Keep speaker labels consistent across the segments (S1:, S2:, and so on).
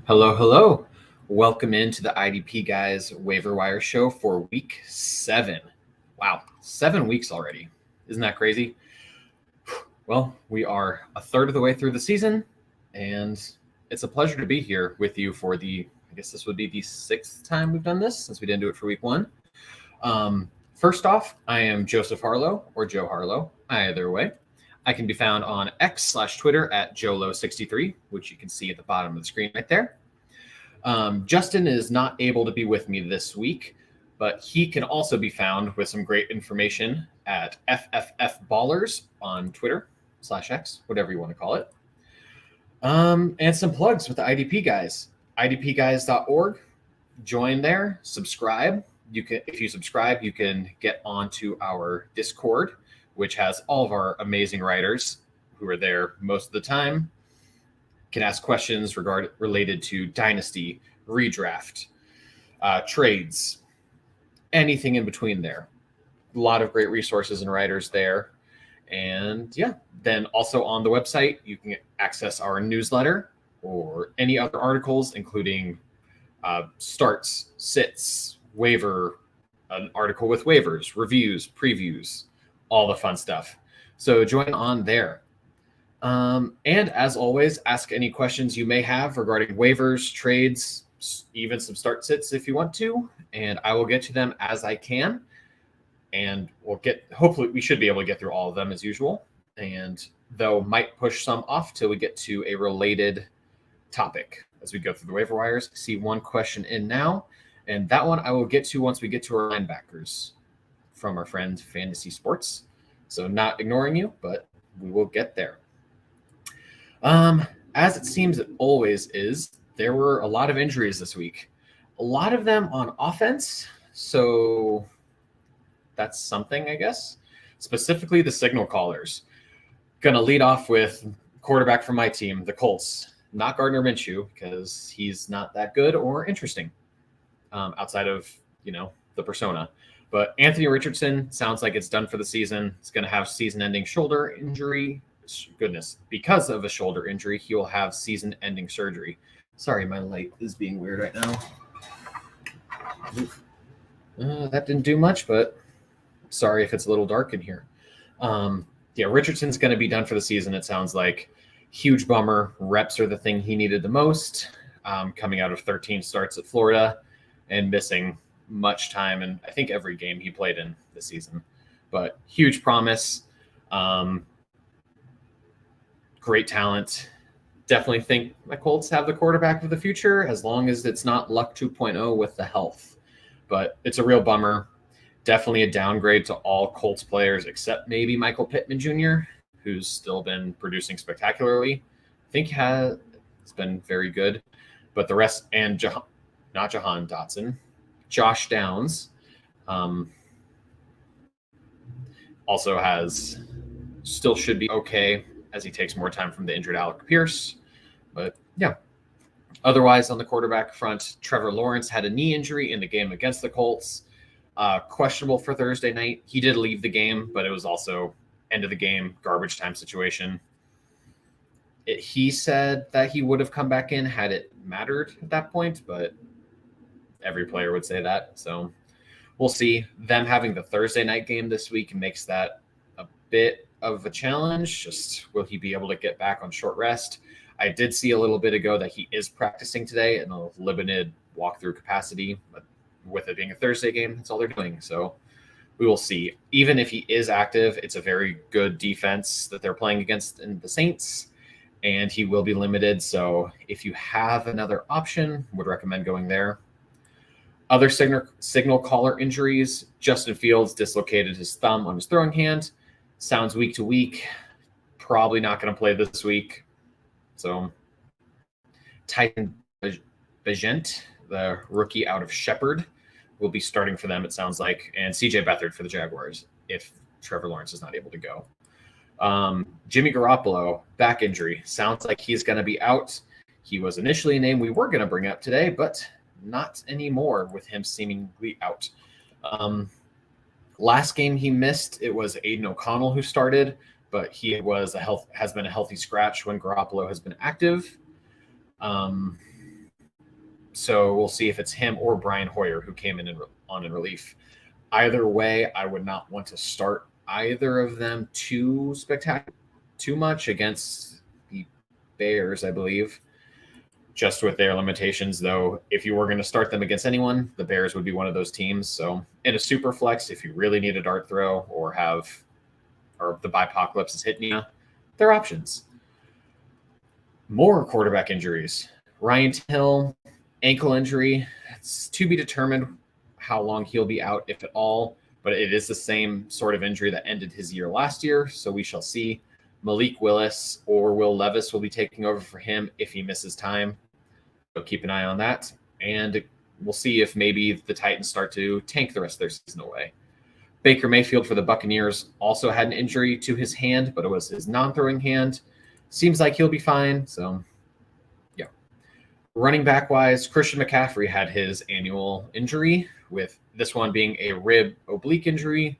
S1: Hello, hello. Welcome into the IDP Guys Waiver Wire Show for week 7. Wow, 7 weeks already. Isn't that crazy? Well, we are a third of the way through the season, and it's a pleasure to be here with you for I guess this would be the 6th time we've done this since we didn't do it for week 1. First off, I am Joseph Harlow, or Joe Harlow, either way. I can be found on X/Twitter at JoLo63, which you can see at the bottom of the screen right there. Justin is not able to be with me this week, but he can also be found with some great information at FFF on Twitter/X, whatever you want to call it. And some plugs with the IDP guys, idpguys.org. Join there, subscribe. If you subscribe, you can get onto our Discord, which has all of our amazing writers who are there most of the time. Can ask questions related to Dynasty, Redraft, trades, anything in between there. A lot of great resources and writers there. And yeah, then also on the website, you can access our newsletter or any other articles, including starts, sits, waiver, an article with waivers, reviews, previews, all the fun stuff. So join on there. And as always, ask any questions you may have regarding waivers, trades, even some start sits if you want to, and I will get to them as I can. And hopefully we should be able to get through all of them as usual. And though might push some off till we get to a related topic as we go through the waiver wires. See one question in now, and that one I will get to once we get to our linebackers from our friend Fantasy Sports. So not ignoring you, but we will get there. As it seems it always is, there were a lot of injuries this week, a lot of them on offense. So that's something, I guess, specifically the signal callers. Going to lead off with quarterback from my team, the Colts, not Gardner Minshew, because he's not that good or interesting outside of, the persona. But Anthony Richardson sounds like it's done for the season. He's going to have season-ending shoulder injury. Goodness, because of a shoulder injury, he will have season-ending surgery. Sorry, my light is being weird right now. That didn't do much, but sorry if it's a little dark in here. Richardson's going to be done for the season, it sounds like. Huge bummer. Reps are the thing he needed the most, coming out of 13 starts at Florida and missing much time in, I think, every game he played in this season. But huge promise. Great talent. Definitely think my Colts have the quarterback of the future, as long as it's not Luck 2.0 with the health. But it's a real bummer. Definitely a downgrade to all Colts players except maybe Michael Pittman Jr., who's still been producing spectacularly. I think it's been very good. But the rest, and not Jahan Dotson, Josh Downs also still should be okay as he takes more time from the injured Alec Pierce. But yeah, otherwise on the quarterback front, Trevor Lawrence had a knee injury in the game against the Colts. Questionable for Thursday night. He did leave the game, but it was also end of the game, garbage time situation. He said that he would have come back in had it mattered at that point, but every player would say that. So we'll see. Them having the Thursday night game this week makes that a bit of a challenge. Just will he be able to get back on short rest? I did see a little bit ago that he is practicing today in a limited walkthrough capacity, but with it being a Thursday game, that's all they're doing. So we will see. Even if he is active, it's a very good defense that they're playing against in the Saints, and he will be limited. So if you have another option, would recommend going there. Other signal caller injuries, Justin Fields dislocated his thumb on his throwing hand. Sounds week to week. Probably not going to play this week. So Titan Bajent, the rookie out of Shepherd, will be starting for them, it sounds like. And CJ Beathard for the Jaguars if Trevor Lawrence is not able to go. Jimmy Garoppolo, back injury. Sounds like he's going to be out. He was initially a name we were going to bring up today, but not anymore with him seemingly out. Last game he missed, it was Aiden O'Connell who started, but he has been a healthy scratch when Garoppolo has been active. So we'll see if it's him or Brian Hoyer who came in relief. Either way, I would not want to start either of them too much against the Bears, I believe, just with their limitations. Though, if you were going to start them against anyone, the Bears would be one of those teams. So in a super flex, if you really need a dart throw or the Bipocalypse is hitting you, there are options. More quarterback injuries. Ryan Hill, ankle injury. It's to be determined how long he'll be out, if at all, but it is the same sort of injury that ended his year last year, so we shall see. Malik Willis or Will Levis will be taking over for him if he misses time. So keep an eye on that, and we'll see if maybe the Titans start to tank the rest of their season away. Baker Mayfield for the Buccaneers also had an injury to his hand, but it was his non-throwing hand. Seems like he'll be fine, so yeah. Running back-wise, Christian McCaffrey had his annual injury, with this one being a rib oblique injury.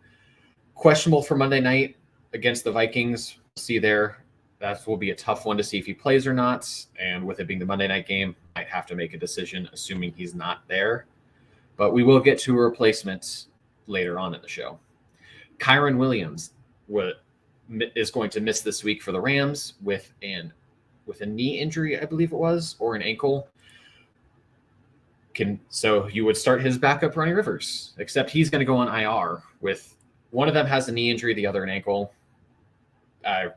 S1: Questionable for Monday night against the Vikings. See there, that will be a tough one to see if he plays or not, and with it being the Monday night game, might have to make a decision assuming he's not there. But we will get to a replacement later on in the show. Kyron Williams is going to miss this week for the Rams with a knee injury, I believe it was, or an ankle. So you would start his backup Ronnie Rivers, except he's going to go on IR. With one of them has a knee injury, the other an ankle. I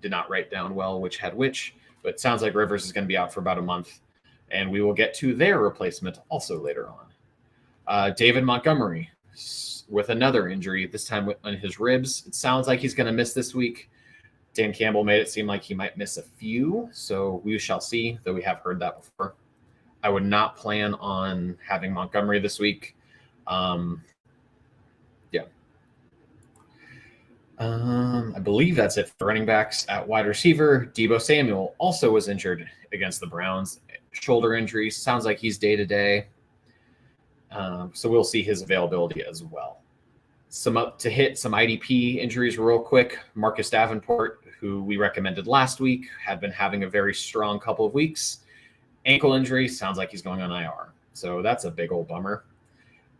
S1: did not write down well which had which, but it sounds like Rivers is going to be out for about a month, and we will get to their replacement also later on. David Montgomery with another injury, this time on his ribs. It sounds like he's going to miss this week. Dan Campbell made it seem like he might miss a few, so we shall see, though we have heard that before. I would not plan on having Montgomery this week. I believe that's it for running backs. At wide receiver, Deebo Samuel also was injured against the Browns. Shoulder injury. Sounds like he's day-to-day. So we'll see his availability as well. To hit some IDP injuries real quick. Marcus Davenport, who we recommended last week, had been having a very strong couple of weeks. Ankle injury, sounds like he's going on IR. So that's a big old bummer.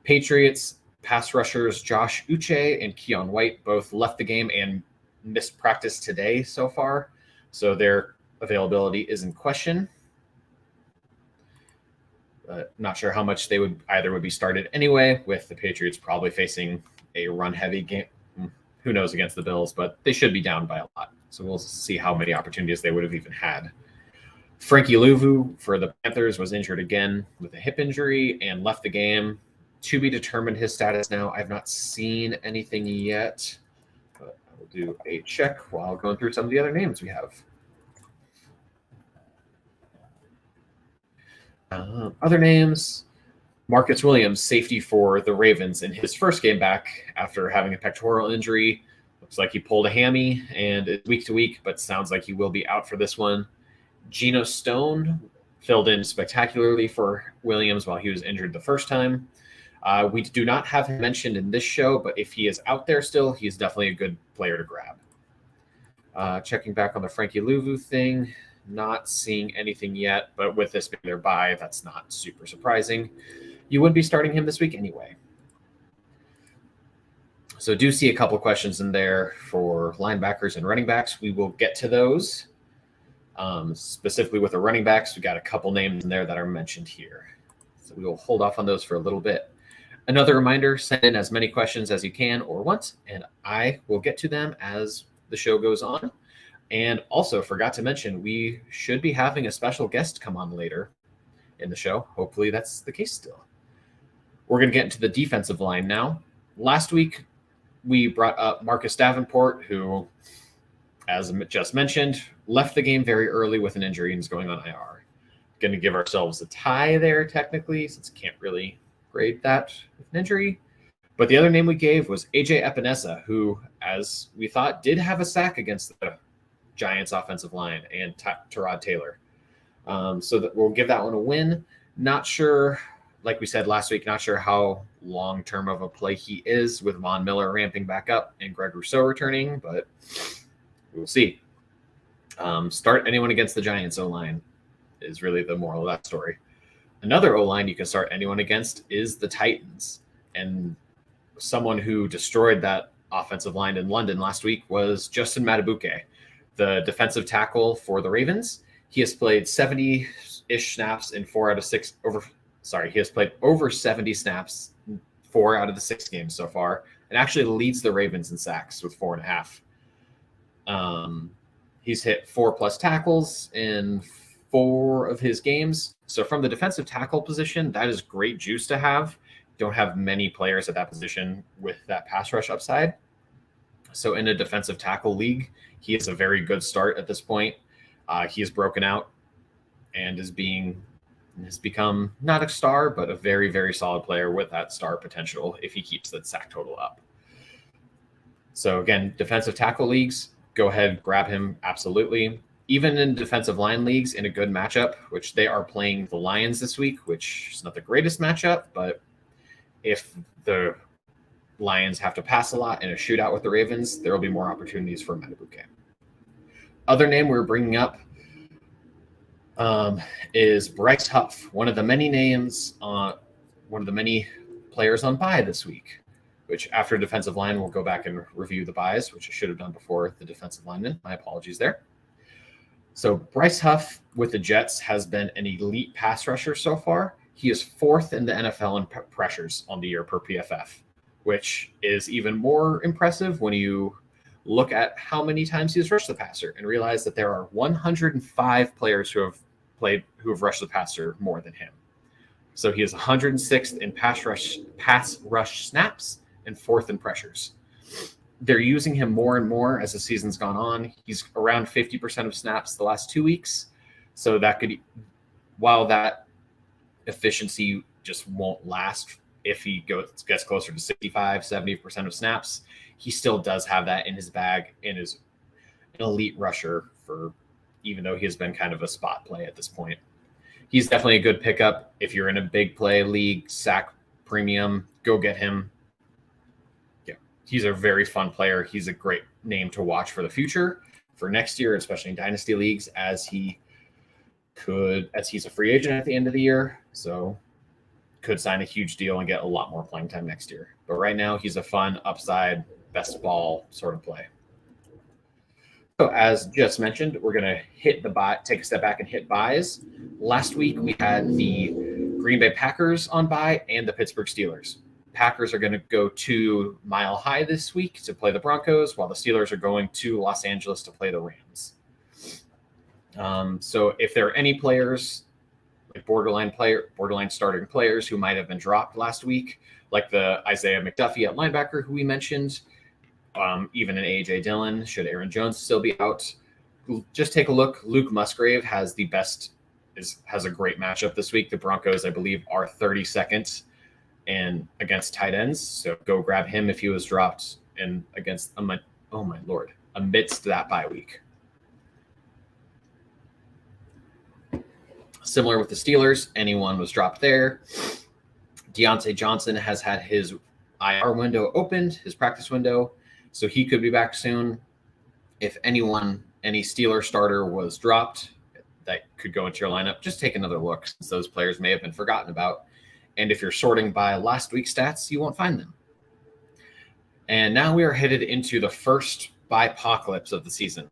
S1: Patriots pass rushers Josh Uche and Keon White both left the game and missed practice today so far. So their availability is in question. Not sure how much they would be started anyway, with the Patriots probably facing a run-heavy game. Who knows against the Bills, but they should be down by a lot. So we'll see how many opportunities they would have even had. Frankie Louvu for the Panthers was injured again with a hip injury and left the game. To be determined his status now. I've not seen anything yet, but I will do a check while going through some of the other names we have. Other names, Marcus Williams, safety for the Ravens in his first game back after having a pectoral injury. Looks like he pulled a hammy and it's week to week, but sounds like he will be out for this one. Geno Stone filled in spectacularly for Williams while he was injured the first time. We do not have him mentioned in this show, but if he is out there still, he's definitely a good player to grab. Checking back on the Frankie Louvu thing, not seeing anything yet, but with this being their bye, that's not super surprising. You wouldn't be starting him this week anyway. So do see a couple questions in there for linebackers and running backs. We will get to those. Specifically with the running backs, we got a couple names in there that are mentioned here. So we will hold off on those for a little bit. Another reminder, send in as many questions as you can or want, and I will get to them as the show goes on. And also forgot to mention, we should be having a special guest come on later in the show. Hopefully that's the case still. We're going to get into the defensive line now. Last week, we brought up Marcus Davenport, who, as just mentioned, left the game very early with an injury and is going on IR. Going to give ourselves a tie there, technically, since can't really grade that with an injury. But the other name we gave was AJ Epinesa, who, as we thought, did have a sack against the Giants offensive line and Tyrod Taylor. So that we'll give that one a win. Not sure, like we said last week, not sure how long-term of a play he is with Von Miller ramping back up and Greg Rousseau returning, but we'll see. Start anyone against the Giants O-line is really the moral of that story. Another O-line you can start anyone against is the Titans. And someone who destroyed that offensive line in London last week was Justin Matabuke, the defensive tackle for the Ravens. He has played 70-ish snaps in 4 out of 6 he has played over 70 snaps in 4 out of the 6 games so far, and actually leads the Ravens in sacks with 4.5. He's hit 4+ tackles in 4 of his games. So from the defensive tackle position, that is great juice to have. Don't have many players at that position with that pass rush upside. So in a defensive tackle league, he is a very good start at this point. He has broken out and has become not a star, but a very, very solid player with that star potential if he keeps that sack total up. So again, defensive tackle leagues, go ahead, grab him, absolutely. Even in defensive line leagues in a good matchup, which they are playing the Lions this week, which is not the greatest matchup, but if the Lions have to pass a lot in a shootout with the Ravens, there will be more opportunities for Matabuke. Other name we're bringing up is Bryce Huff, one of the many players on bye this week, which after defensive line, we'll go back and review the buys, which I should have done before the defensive lineman. My apologies there. So Bryce Huff with the Jets has been an elite pass rusher so far. He is 4th in the NFL in pressures on the year per PFF, which is even more impressive when you look at how many times he has rushed the passer and realize that there are 105 players who have rushed the passer more than him. So he is 106th in pass rush snaps and 4th in pressures. They're using him more and more as the season's gone on. He's around 50% of snaps the last 2 weeks. So that could, while that efficiency just won't last if he gets closer to 65, 70% of snaps, he still does have that in his bag and is an elite rusher for, even though he has been kind of a spot play at this point. He's definitely a good pickup. If you're in a big play league, sack premium, go get him. Yeah, he's a very fun player. He's a great name to watch for the future, for next year, especially in dynasty leagues, as he's a free agent at the end of the year. So could sign a huge deal and get a lot more playing time next year. But right now, he's a fun upside, best ball sort of play. So as just mentioned, we're going to take a step back and hit buys. Last week, we had the Green Bay Packers on bye and the Pittsburgh Steelers. Packers are going to go to Mile High this week to play the Broncos, while the Steelers are going to Los Angeles to play the Rams. So if there are any players, like borderline starting players who might have been dropped last week, like the Isaiah McDuffie at linebacker who we mentioned, even an A.J. Dillon, should Aaron Jones still be out, just take a look. Luke Musgrave has a great matchup this week. The Broncos, I believe, are 32nd and against tight ends. So go grab him if he was dropped and amidst that bye week. Similar with the Steelers, anyone was dropped there. Deontay Johnson has had his IR window opened, his practice window, so he could be back soon. If any Steeler starter was dropped that could go into your lineup, just take another look, since those players may have been forgotten about. And if you're sorting by last week's stats, you won't find them. And now we are headed into the first bye-pocalypse of the season.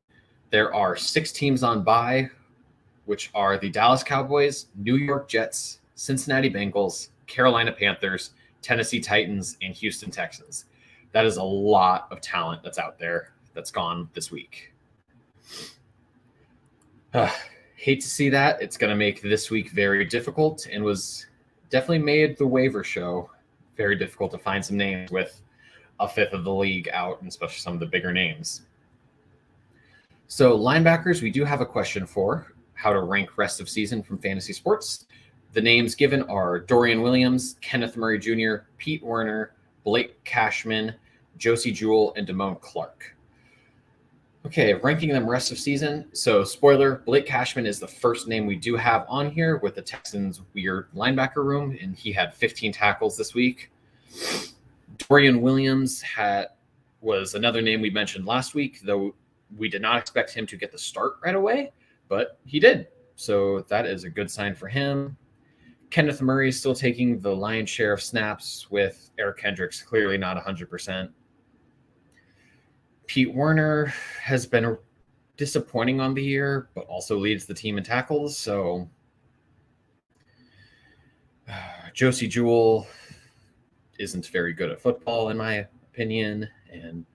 S1: There are 6 teams on bye, which are the Dallas Cowboys, New York Jets, Cincinnati Bengals, Carolina Panthers, Tennessee Titans, and Houston Texans. That is a lot of talent that's out there that's gone this week. Hate to see that. It's going to make this week very difficult, and was definitely made the waiver show very difficult to find some names with a fifth of the league out, and especially some of the bigger names. So linebackers, we do have a question for how to rank rest of season from fantasy sports. The names given are Dorian Williams, Kenneth Murray Jr., Pete Werner, Blake Cashman, Josie Jewell, and Damone Clark. Okay, ranking them rest of season. So spoiler, Blake Cashman is the first name we do have on here with the Texans' weird linebacker room, and he had 15 tackles this week. Dorian Williams was another name we mentioned last week, though we did not expect him to get the start right away, but he did. So that is a good sign for him. Kenneth Murray is still taking the lion's share of snaps, with Eric Kendricks clearly not 100%. Pete Werner has been disappointing on the year, but also leads the team in tackles. So Josie Jewell isn't very good at football, in my opinion,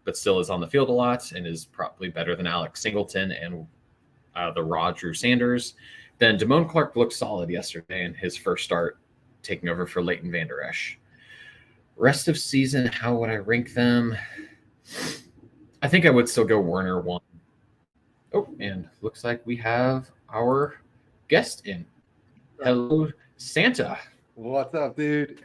S1: but still is on the field a lot and is probably better than Alex Singleton and the raw Drew Sanders. Then Damone Clark looked solid yesterday in his first start, taking over for Leighton Vander Esch. Rest of season, how would I rank them? I think I would still go Werner 1. Oh, and looks like we have our guest in. Hello, Santa.
S2: What's up, dude?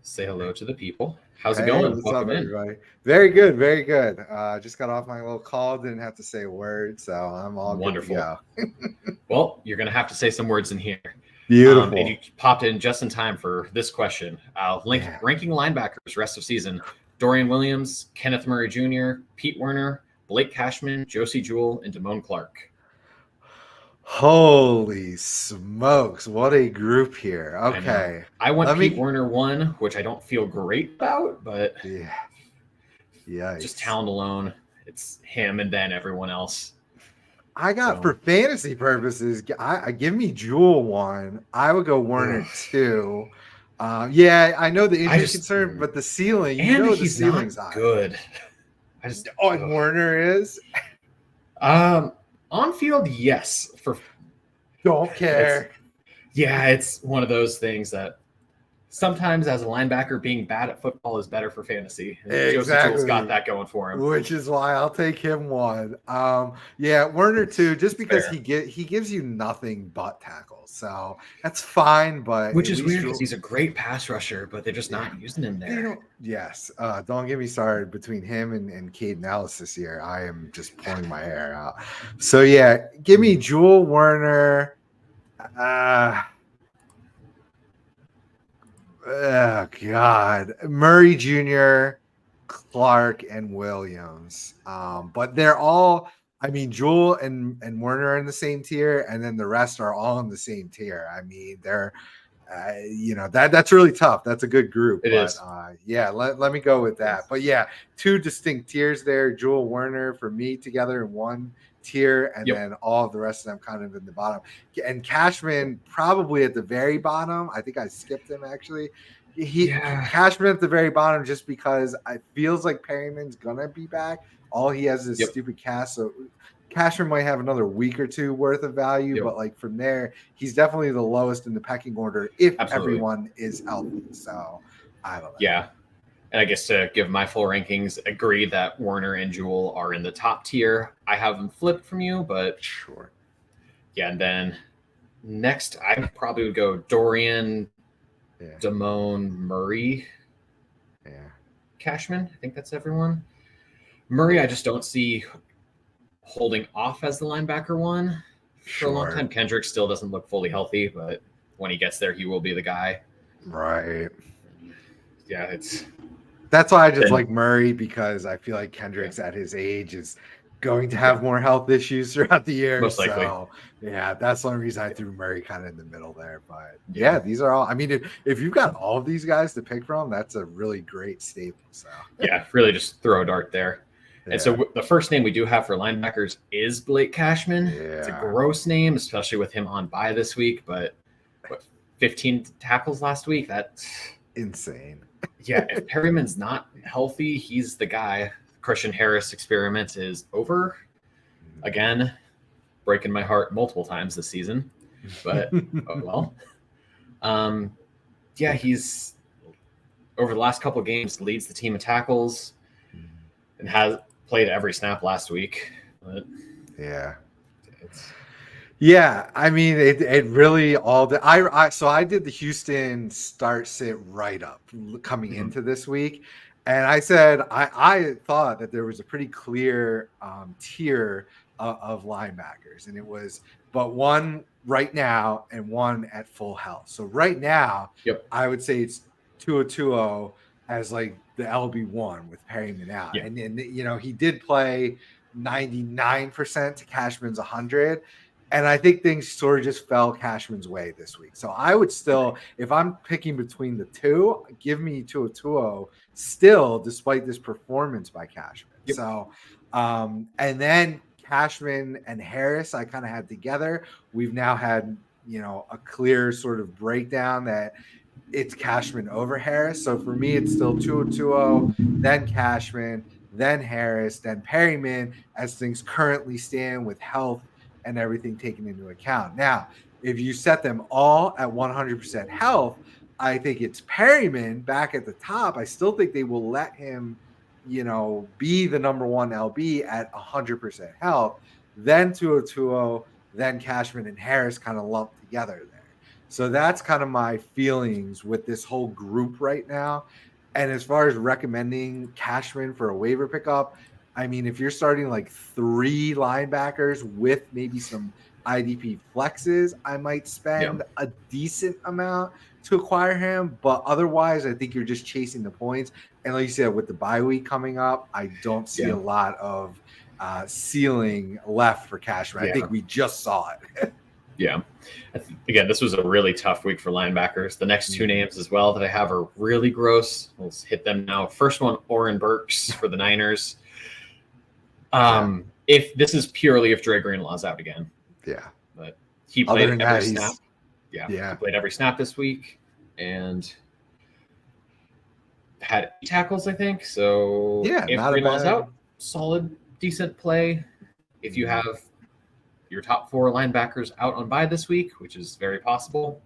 S1: Say hello to the people. How's it going?
S2: What's
S1: Welcome
S2: up,
S1: in.
S2: everybody? Very good, very good. Just got off my little call, didn't have to say a word, so I'm all
S1: Wonderful.
S2: Good to go.
S1: Well, you're going to have to say some words in here.
S2: Beautiful.
S1: And you popped in just in time for this question. Ranking linebackers rest of season: Dorian Williams, Kenneth Murray Jr., Pete Werner, Blake Cashman, Josie Jewell, and Damone Clark.
S2: Holy smokes, what a group here. Okay.
S1: I went Pete Werner 1, which I don't feel great about, but just talent alone, it's him and then everyone else.
S2: I got, for fantasy purposes, I give me Jewell 1. I would go Werner 2. I know the injury concern, but the ceiling, the ceiling's high.
S1: Good.
S2: And Werner is?
S1: On field, yes.
S2: Don't care.
S1: It's one of those things that sometimes as a linebacker, being bad at football is better for fantasy.
S2: Exactly.
S1: Josie Jewell's got that going for him.
S2: Which is why I'll take him 1. Werner 2, just because he gives you nothing but tackles. So that's fine, but
S1: which is weird because he's a great pass rusher, but they're just not using him there.
S2: Yes. Don't get me started. Between him and Caden Ellis this year, I am just pulling my hair out. So give me Jewell, Werner. Oh God, Murray Jr., Clark, and Williams. But they're all, Jewell and Werner are in the same tier, and then the rest are all in the same tier. They're, that's really tough. That's a good group.
S1: It is.
S2: Let me go with that. But 2 distinct tiers there. Jewell, Werner for me together in one tier, and then all of the rest of them kind of in the bottom. And Cashman probably at the very bottom. I think I skipped him actually. Cashman at the very bottom just because it feels like Perryman's gonna be back. All he has is stupid cast, so Cashman might have another week or two worth of value, but from there, he's definitely the lowest in the pecking order if everyone is healthy. So I don't know.
S1: Yeah. And I guess to give my full rankings, agree that Werner and Jewell are in the top tier. I have them flipped from you, but
S2: sure.
S1: Yeah, and then next I probably would go Dorian, Damone, Murray, Cashman. I think that's everyone. Murray, I just don't see holding off as the linebacker 1 for a long time. Kendrick still doesn't look fully healthy, but when he gets there, he will be the guy.
S2: Right.
S1: Yeah,
S2: that's why I just like Murray, because I feel like Kendrick's at his age is going to have more health issues throughout the year.
S1: Most likely.
S2: So, that's the only reason I threw Murray kind of in the middle there. But these are all, if you've got all of these guys to pick from, that's a really great staple. So
S1: really just throw a dart there. And so the first name we do have for linebackers is Blake Cashman. It's a gross name, especially with him on bye this week. But 15 tackles last week? That's
S2: insane.
S1: If Perryman's not healthy, he's the guy. Christian Harris experiment is over. Again, breaking my heart multiple times this season. But, he's over the last couple of games leads the team in tackles and has played every snap last week. But
S2: it really all I did the Houston start sit write up coming into this week, and I said I thought that there was a pretty clear tier of linebackers, and it was but one right now and one at full health. So right now, I would say it's 2-0 as like the LB1 with Perryman out, and he did play 99% to Cashman's 100. And I think things sort of just fell Cashman's way this week. So I would still, if I'm picking between the two, give me 2-0 still, despite this performance by Cashman.
S1: Yep.
S2: So, and then Cashman and Harris, I kind of had together. We've now had, a clear sort of breakdown that it's Cashman over Harris. So for me, it's still 2-0, then Cashman, then Harris, then Perryman, as things currently stand with health and everything taken into account. Now, if you set them all at 100% health, I think it's Perryman back at the top. I still think they will let him, be the number one LB at 100% health. Then 2-0, then Cashman and Harris kind of lumped together there. So that's kind of my feelings with this whole group right now. And as far as recommending Cashman for a waiver pickup, I mean, if you're starting like 3 linebackers with maybe some IDP flexes, I might spend a decent amount to acquire him. But otherwise, I think you're just chasing the points. And like you said, with the bye week coming up, I don't see a lot of ceiling left for Cashman. I think we just saw it.
S1: Yeah. Again, this was a really tough week for linebackers. The next 2 names as well that I have are really gross. Let's hit them now. First one, Oren Burks for the Niners. If this is purely if Dre Greenlaw's out again.
S2: Yeah.
S1: But he played every snap. He played every snap this week and had 8 tackles, I think. So if Greenlaw's out, solid, decent play. If you have your top 4 linebackers out on bye this week, which is very possible,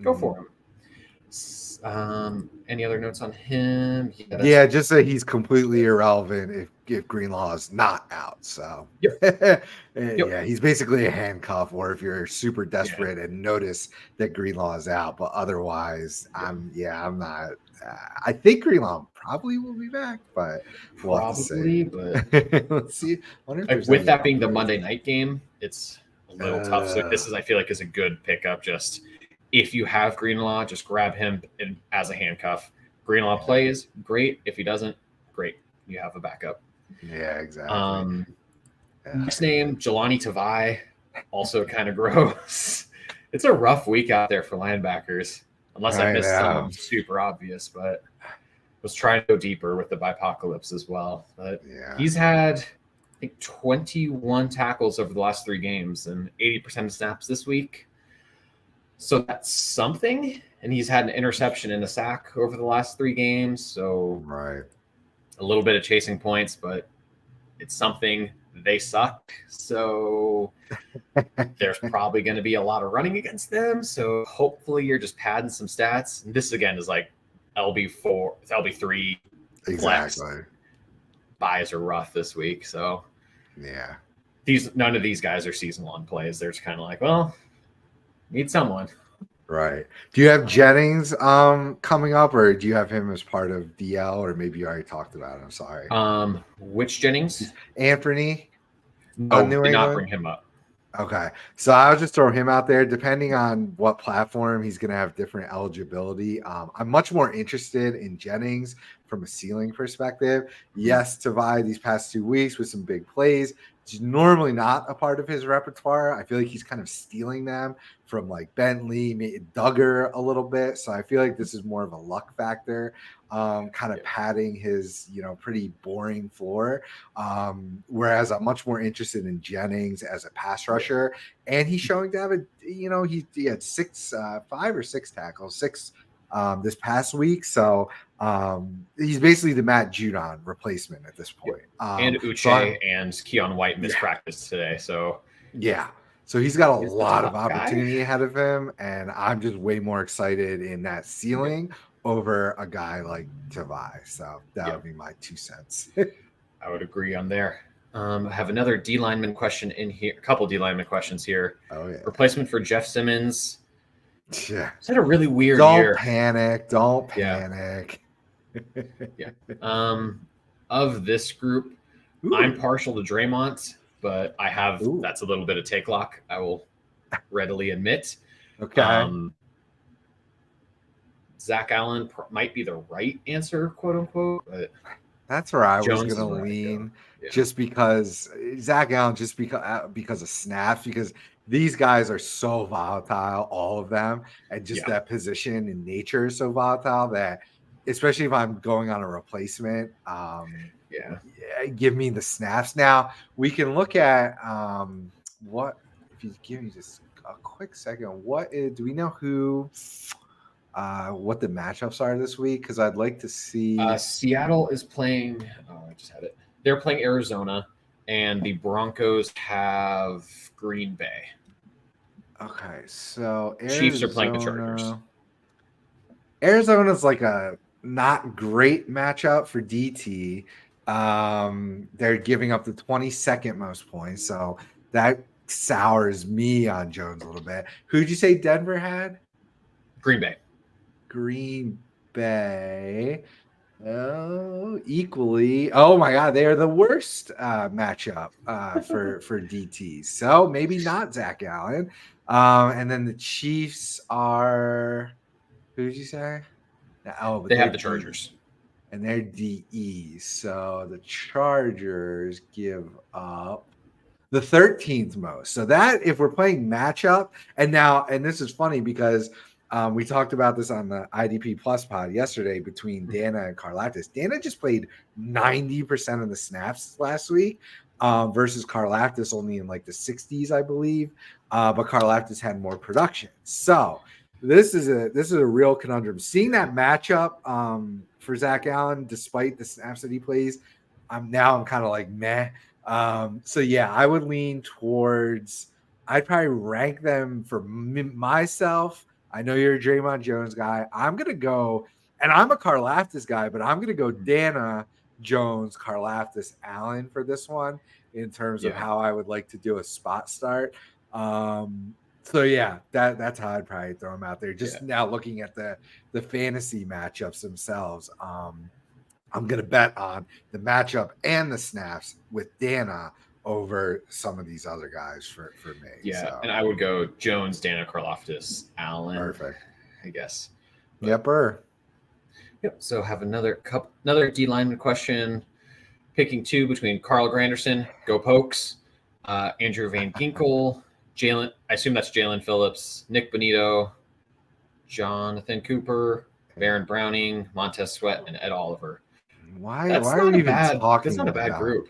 S1: go for him. Any other notes on him?
S2: Just that he's completely irrelevant if Greenlaw is not out. So he's basically a handcuff, or if you're super desperate and notice that Greenlaw is out, but otherwise, I'm not. I think Greenlaw probably will be back, but we'll
S1: probably. But
S2: let's see.
S1: With that being the Monday night game, it's a little tough. So this I feel like is a good pickup. Just if you have Greenlaw, just grab him as a handcuff. Greenlaw plays, great. If he doesn't, great. You have a backup.
S2: Yeah, exactly.
S1: Next name, Jelani Tavai, also kind of gross. It's a rough week out there for linebackers, unless I missed something super obvious, but was trying to go deeper with the Bipocalypse as well. But he's had, I think, 21 tackles over the last 3 games and 80% of snaps this week. So that's something. And he's had an interception and a sack over the last 3 games. So a little bit of chasing points, but it's something. They suck. So there's probably going to be a lot of running against them. So hopefully you're just padding some stats. And this again is like LB4, LB3.
S2: Exactly.
S1: Buys are rough this week. So none of these guys are season long plays. There's kind of like, well, need someone.
S2: Right. Do you have Jennings coming up, or do you have him as part of DL, or maybe you already talked about it? I'm sorry.
S1: Which Jennings?
S2: Anthony.
S1: No, did not bring him up.
S2: Okay. So I'll just throw him out there. Depending on what platform, he's going to have different eligibility. I'm much more interested in Jennings from a ceiling perspective. Yes, Tavai these past 2 weeks with some big plays. It's normally not a part of his repertoire. I feel like he's kind of stealing them from like Bentley, Duggar a little bit. So I feel like this is more of a luck factor, kind of padding his, pretty boring floor. Whereas I'm much more interested in Jennings as a pass rusher. And he's showing to have he had 5 or 6 tackles, 6 this past week. So he's basically the Matt Judon replacement at this point.
S1: And Uche and Keon White missed practice today. So
S2: so he's got a lot of opportunity ahead of him, and I'm just way more excited in that ceiling over a guy like Tavai. So that would be my 2 cents.
S1: I would agree on there. I have another D lineman question in here, a couple D lineman questions here. Replacement for Jeff Simmons.
S2: Yeah.
S1: It's had a really weird
S2: Don't
S1: year.
S2: panic.
S1: Of this group, I'm partial to Draymond, but I have that's a little bit of take lock. I will readily admit.
S2: Okay.
S1: Zach Allen might be the right answer, quote unquote. But
S2: that's where I was going to lean, just because Zach Allen, just because of snaps, because these guys are so volatile, all of them, and just that position and nature is so volatile that, especially if I'm going on a replacement, give me the snaps. Now we can look at what if you give me just a quick second. Do we know who? What the matchups are this week? Because I'd like to see.
S1: Seattle is playing. Oh, I just had it. They're playing Arizona, and the Broncos have Green Bay.
S2: Okay, so
S1: Chiefs are playing the Chargers.
S2: Arizona's like a not great matchup for DT. They're giving up the 22nd most points, so that sours me on Jones a little bit. Who'd you say Denver had?
S1: Green Bay.
S2: Green Bay. Oh, equally. Oh my God, they are the worst matchup for DT. So maybe not Zach Allen. And then the Chiefs are. Who did you say? Oh,
S1: they have the Chargers.
S2: And they're DE. So the Chargers give up the 13th most. So that, if we're playing matchup, and this is funny because we talked about this on the IDP Plus pod yesterday between Dana and Karlaftis. Dana just played 90% of the snaps last week versus Karlaftis only in like the 60s, I believe. But Karlaftis had more production. So this is a real conundrum. Seeing that matchup for Zach Allen, despite the snaps that he plays, I'm kind of like meh. So yeah, I would lean towards. I'd probably rank them for myself. I know you're a Draymond Jones guy. I'm gonna go, and I'm a Karlaftis guy, but I'm gonna go Dana, Jones, Karlaftis, Allen for this one in terms of how I would like to do a spot start. So yeah, that's how I'd probably throw them out there. Just now looking at the fantasy matchups themselves. I'm gonna bet on the matchup and the snaps with Dana over some of these other guys for me.
S1: Yeah,
S2: so.
S1: And I would go Jones, Dana, Karlaftis, Allen.
S2: Perfect.
S1: I guess.
S2: Yep.
S1: So have another D lineman question. Picking two between Carl Granderson, go Pokes, Andrew Van Ginkel, Jalen. I assume that's Jalen Phillips, Nick Bonito, Jonathan Cooper, Baron Browning, Montez Sweat, and Ed Oliver.
S2: Why are we even talking?
S1: That's not a bad group.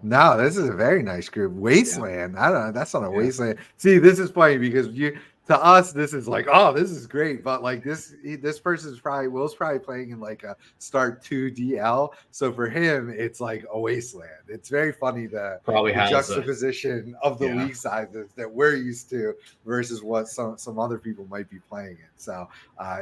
S2: No, this is a very nice group. Wasteland. I don't know. That's not a wasteland. See, this is funny because to us, this is like, oh, this is great. But like this person's Will's probably playing in like a start 2 DL. So for him, it's like a wasteland. It's very funny the juxtaposition of the league sizes that we're used to versus what some other people might be playing in. So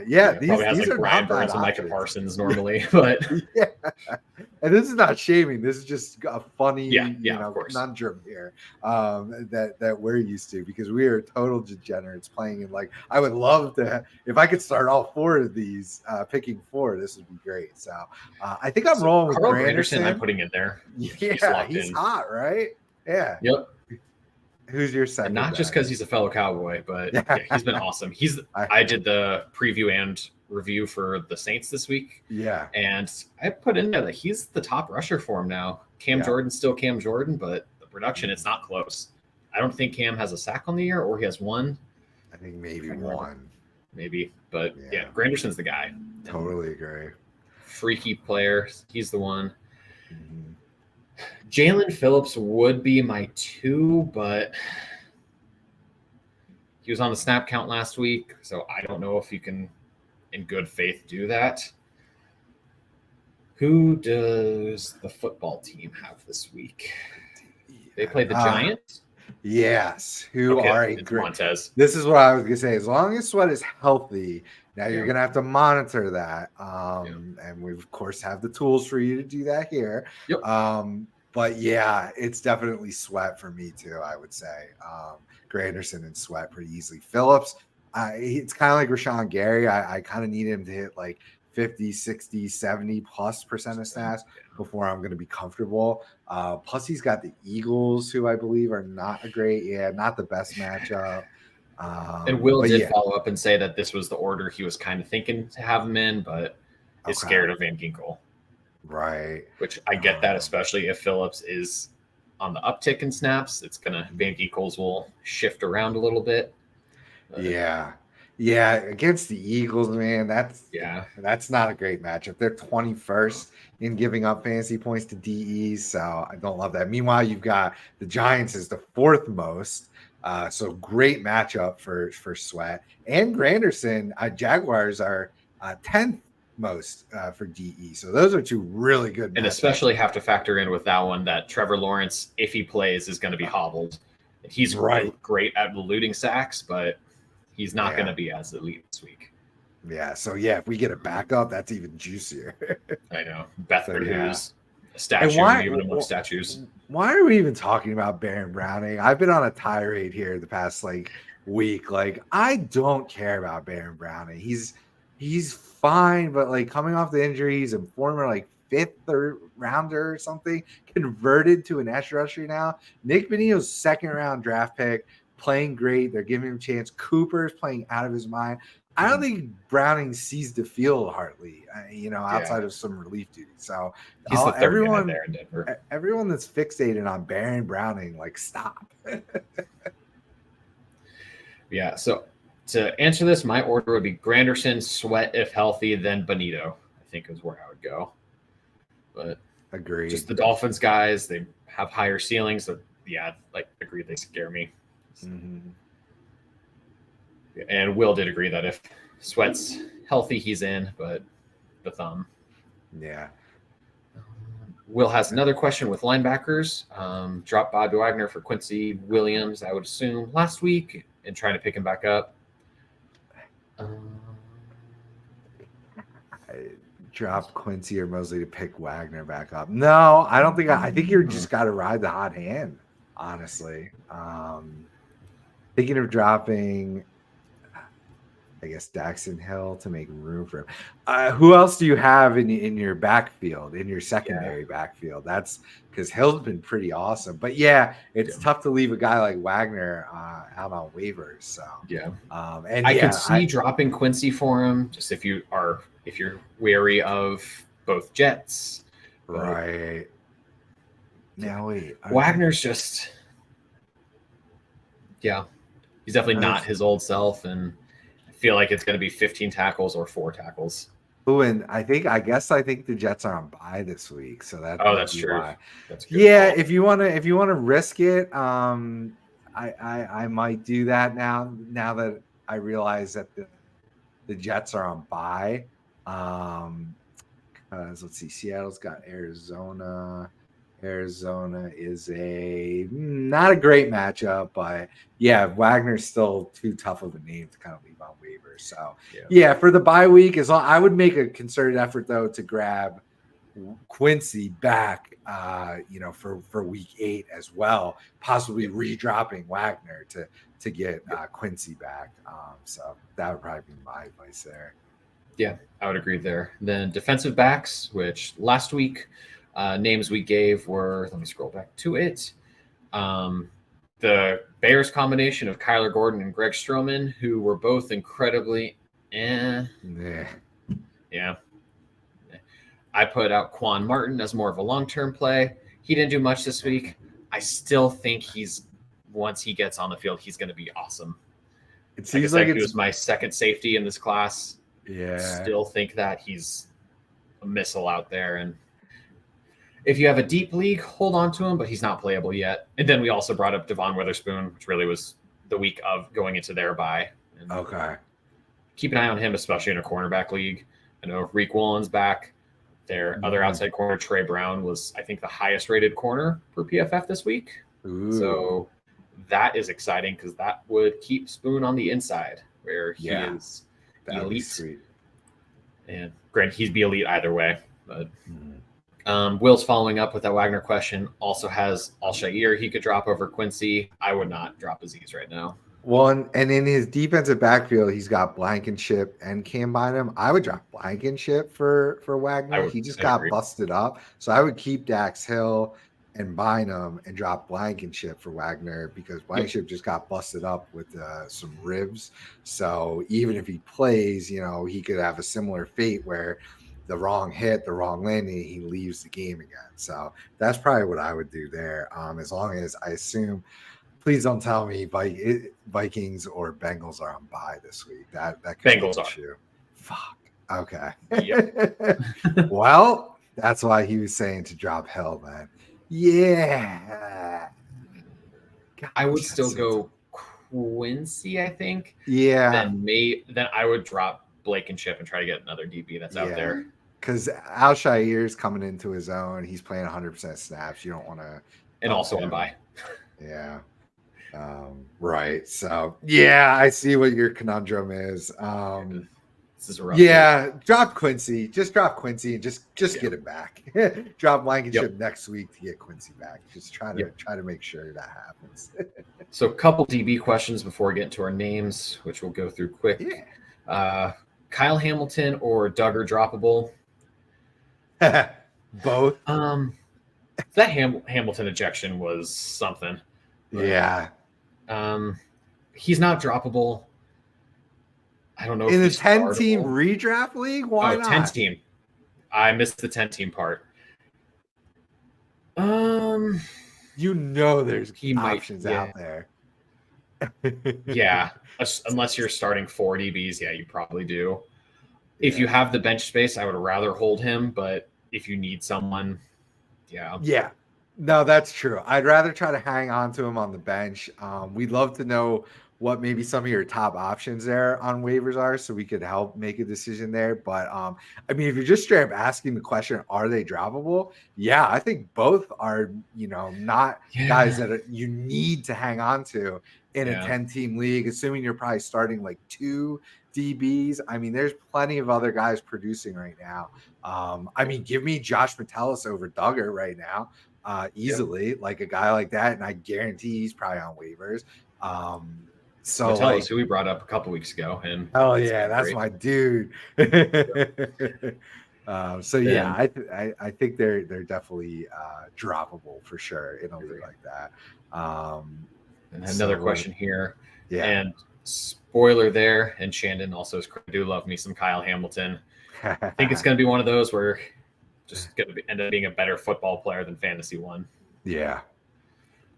S2: these
S1: has like
S2: are
S1: Brian Burns and Micah Parsons normally, but
S2: and this is not shaming. This is just a funny conundrum here that we're used to because we are total degenerates playing in like I would love to if I could start all four of these picking four. This would be great. So I think I'm rolling with
S1: Carl Granderson. I'm putting in there.
S2: Yeah, he's hot, right? Yeah.
S1: Yep.
S2: Who's your second?
S1: And not just because he's a fellow Cowboy, but he's been awesome. I did the preview and review for the Saints this week.
S2: Yeah.
S1: And I put in there that he's the top rusher for him now. Jordan's still Cam Jordan, but the production, it's not close. I don't think Cam has a sack on the year or he has one.
S2: I think maybe one.
S1: Maybe. But Granderson's the guy.
S2: Totally agree.
S1: Freaky player. He's the one. Mm-hmm. Jalen Phillips would be my 2, but he was on the snap count last week, so I don't know if you can, in good faith, do that. Who does the football team have this week? They played the Giants?
S2: Yes. Who are a great
S1: Montez.
S2: This is what I was going to say. As long as Sweat is healthy, now you're going to have to monitor that. And we, of course, have the tools for you to do that here.
S1: Yep.
S2: But yeah, it's definitely Sweat for me too, I would say. Granderson and Sweat pretty easily. Phillips, it's kind of like Rashawn Gary. I kind of need him to hit like 50, 60, 70+% of snaps before I'm going to be comfortable. Plus he's got the Eagles, who I believe are not the best matchup.
S1: And Will did follow up and say that this was the order he was kind of thinking to have him in, but is scared of Van Ginkel.
S2: Right.
S1: Which I get that, especially if Phillips is on the uptick in snaps. It's gonna Van Eagles will shift around a little bit.
S2: Yeah. Yeah, against the Eagles, man, that's not a great matchup. They're 21st in giving up fantasy points to DEs, so I don't love that. Meanwhile, you've got the Giants is the fourth most, so great matchup for Sweat and Granderson. Jaguars are 10th most for DE, so those are two really good.
S1: And
S2: matchups.
S1: especially have to factor in with that one that Trevor Lawrence, if he plays, is going to be hobbled. He's great at eluding sacks, but he's not going to be as elite this week.
S2: Yeah, so if we get a backup, that's even juicier.
S1: I know. Bethford, who's a statue, even among statues.
S2: Why are we even talking about Baron Browning? I've been on a tirade here the past week. I don't care about Baron Browning. He's fine, but coming off the injury, he's a former fifth or rounder or something, converted to an edge rusher now. Nick Benito's second round draft pick, playing great. They're giving him a chance. Cooper's playing out of his mind. I don't think Browning sees the field hardly, outside of some relief duty. So
S1: he's the third guy there in Denver.
S2: Everyone that's fixated on Baron Browning, stop.
S1: Yeah. So to answer this, my order would be Granderson, Sweat if healthy, then Benito. I think is where I would go. But
S2: agreed.
S1: Just the Dolphins guys, they have higher ceilings. So agreed, they scare me.
S2: Mm-hmm.
S1: And Will did agree that if Sweat's healthy, he's in, but the thumb.
S2: Yeah.
S1: Will has another question with linebackers. Dropped Bobby Wagner for Quincy Williams, I would assume, last week and trying to pick him back up.
S2: I dropped Quincy or Mosley to pick Wagner back up. No, I don't think. I think you just got to ride the hot hand, honestly. Thinking of dropping, I guess, Daxton Hill to make room for him. Who else do you have in your backfield, in your secondary backfield? That's because Hill's been pretty awesome. But it's tough to leave a guy like Wagner out on waivers. So
S1: and I could see dropping Quincy for him, just if you're wary of both Jets.
S2: Right. Now wait,
S1: Wagner's just he's definitely not his old self, and I feel like it's going to be 15 tackles or 4 tackles.
S2: Oh, and I think the Jets are on bye this week, so
S1: that's true.
S2: That's good. Yeah, if you want to risk it, I might do that now that I realize that the Jets are on bye. Let's see, Seattle's got Arizona. Arizona is not a great matchup, but Wagner's still too tough of a name to kind of leave on waivers. So for the bye week, I would make a concerted effort though to grab Quincy back, for week 8 as well, possibly redropping Wagner to get Quincy back. So that would probably be my advice there.
S1: Yeah, I would agree there. Then defensive backs, which last week. Names we gave were, let me scroll back to it. The Bears combination of Kyler Gordon and Greg Stroman, who were both incredibly Yeah. I put out Quan Martin as more of a long-term play. He didn't do much this week. I still think once he gets on the field, he's going to be awesome.
S2: It seems like
S1: he was my second safety in this class.
S2: Yeah.
S1: Still think that he's a missile out there, and if you have a deep league, hold on to him, but he's not playable yet. And then we also brought up Devon Witherspoon, which really was the week of going into their bye. And
S2: okay.
S1: Keep an eye on him, especially in a cornerback league. I know Reek Woolen's back. Their other outside corner, Trey Brown, was, I think, the highest rated corner for PFF this week.
S2: Ooh.
S1: So that is exciting because that would keep Spoon on the inside where he is elite.
S2: Sweet.
S1: And granted, he'd be elite either way, but Will's following up with that Wagner question. Also has Al-Shair he could drop over Quincy. I would not drop Aziz right now.
S2: Well, and in his defensive backfield, he's got Blankenship and Cam Bynum. I would drop Blankenship for Wagner. He just got busted up. So I would keep Dax Hill and Bynum and drop Blankenship for Wagner because Blankenship just got busted up with some ribs. So even if he plays, he could have a similar fate where the wrong hit, the wrong landing, he leaves the game again. So that's probably what I would do there. As long as I assume, please don't tell me Vikings or Bengals are on bye this week. That could be an
S1: Bengals are.
S2: issue. Fuck. Okay.
S1: Yep.
S2: Well, that's why he was saying to drop Hill, man. Yeah. Gosh,
S1: I would
S2: that's
S1: still
S2: so
S1: go Quincy, I think.
S2: Yeah.
S1: Then I would drop Blake and Chip and try to get another DB that's out there.
S2: Because Al-Shair's coming into his own. He's playing 100% snaps. You don't want to.
S1: And also on bye.
S2: Yeah. Right. So, yeah, I see what your conundrum is.
S1: This is a rough
S2: week. Drop Quincy. Just drop Quincy and just get it back. Drop Blankenship next week to get Quincy back. Just try to make sure that happens.
S1: So a couple DB questions before we get into our names, which we'll go through quick.
S2: Yeah.
S1: Kyle Hamilton or Duggar droppable?
S2: Both.
S1: That Hamilton ejection was something.
S2: Yeah.
S1: He's not droppable. I don't know.
S2: In a 10-team redraft league? Why not?
S1: 10-team. I missed the 10-team part.
S2: You know there's options out there.
S1: Yeah. Unless you're starting 4 DBs, yeah, you probably do. If you have the bench space, I would rather hold him, but if you need someone, yeah.
S2: Yeah. No, that's true. I'd rather try to hang on to him on the bench. We'd love to know what maybe some of your top options there on waivers are so we could help make a decision there. But I mean, if you're just straight up asking the question, are they droppable? Yeah, I think both are, not guys that you need to hang on to in a 10-team league, assuming you're probably starting like 2 DBs. I mean, there's plenty of other guys producing right now. I mean, give me Josh Metellus over Duggar right now. Easily, like a guy like that, and I guarantee he's probably on waivers. So
S1: Metellus, who we brought up a couple weeks ago, and
S2: that's my dude. So yeah, I think they're definitely droppable for sure in a league like that.
S1: And another question here, and spoiler there, and Shandon also is. I do love me some Kyle Hamilton. I think it's going to be one of those where just going to end up being a better football player than Fantasy One.
S2: Yeah.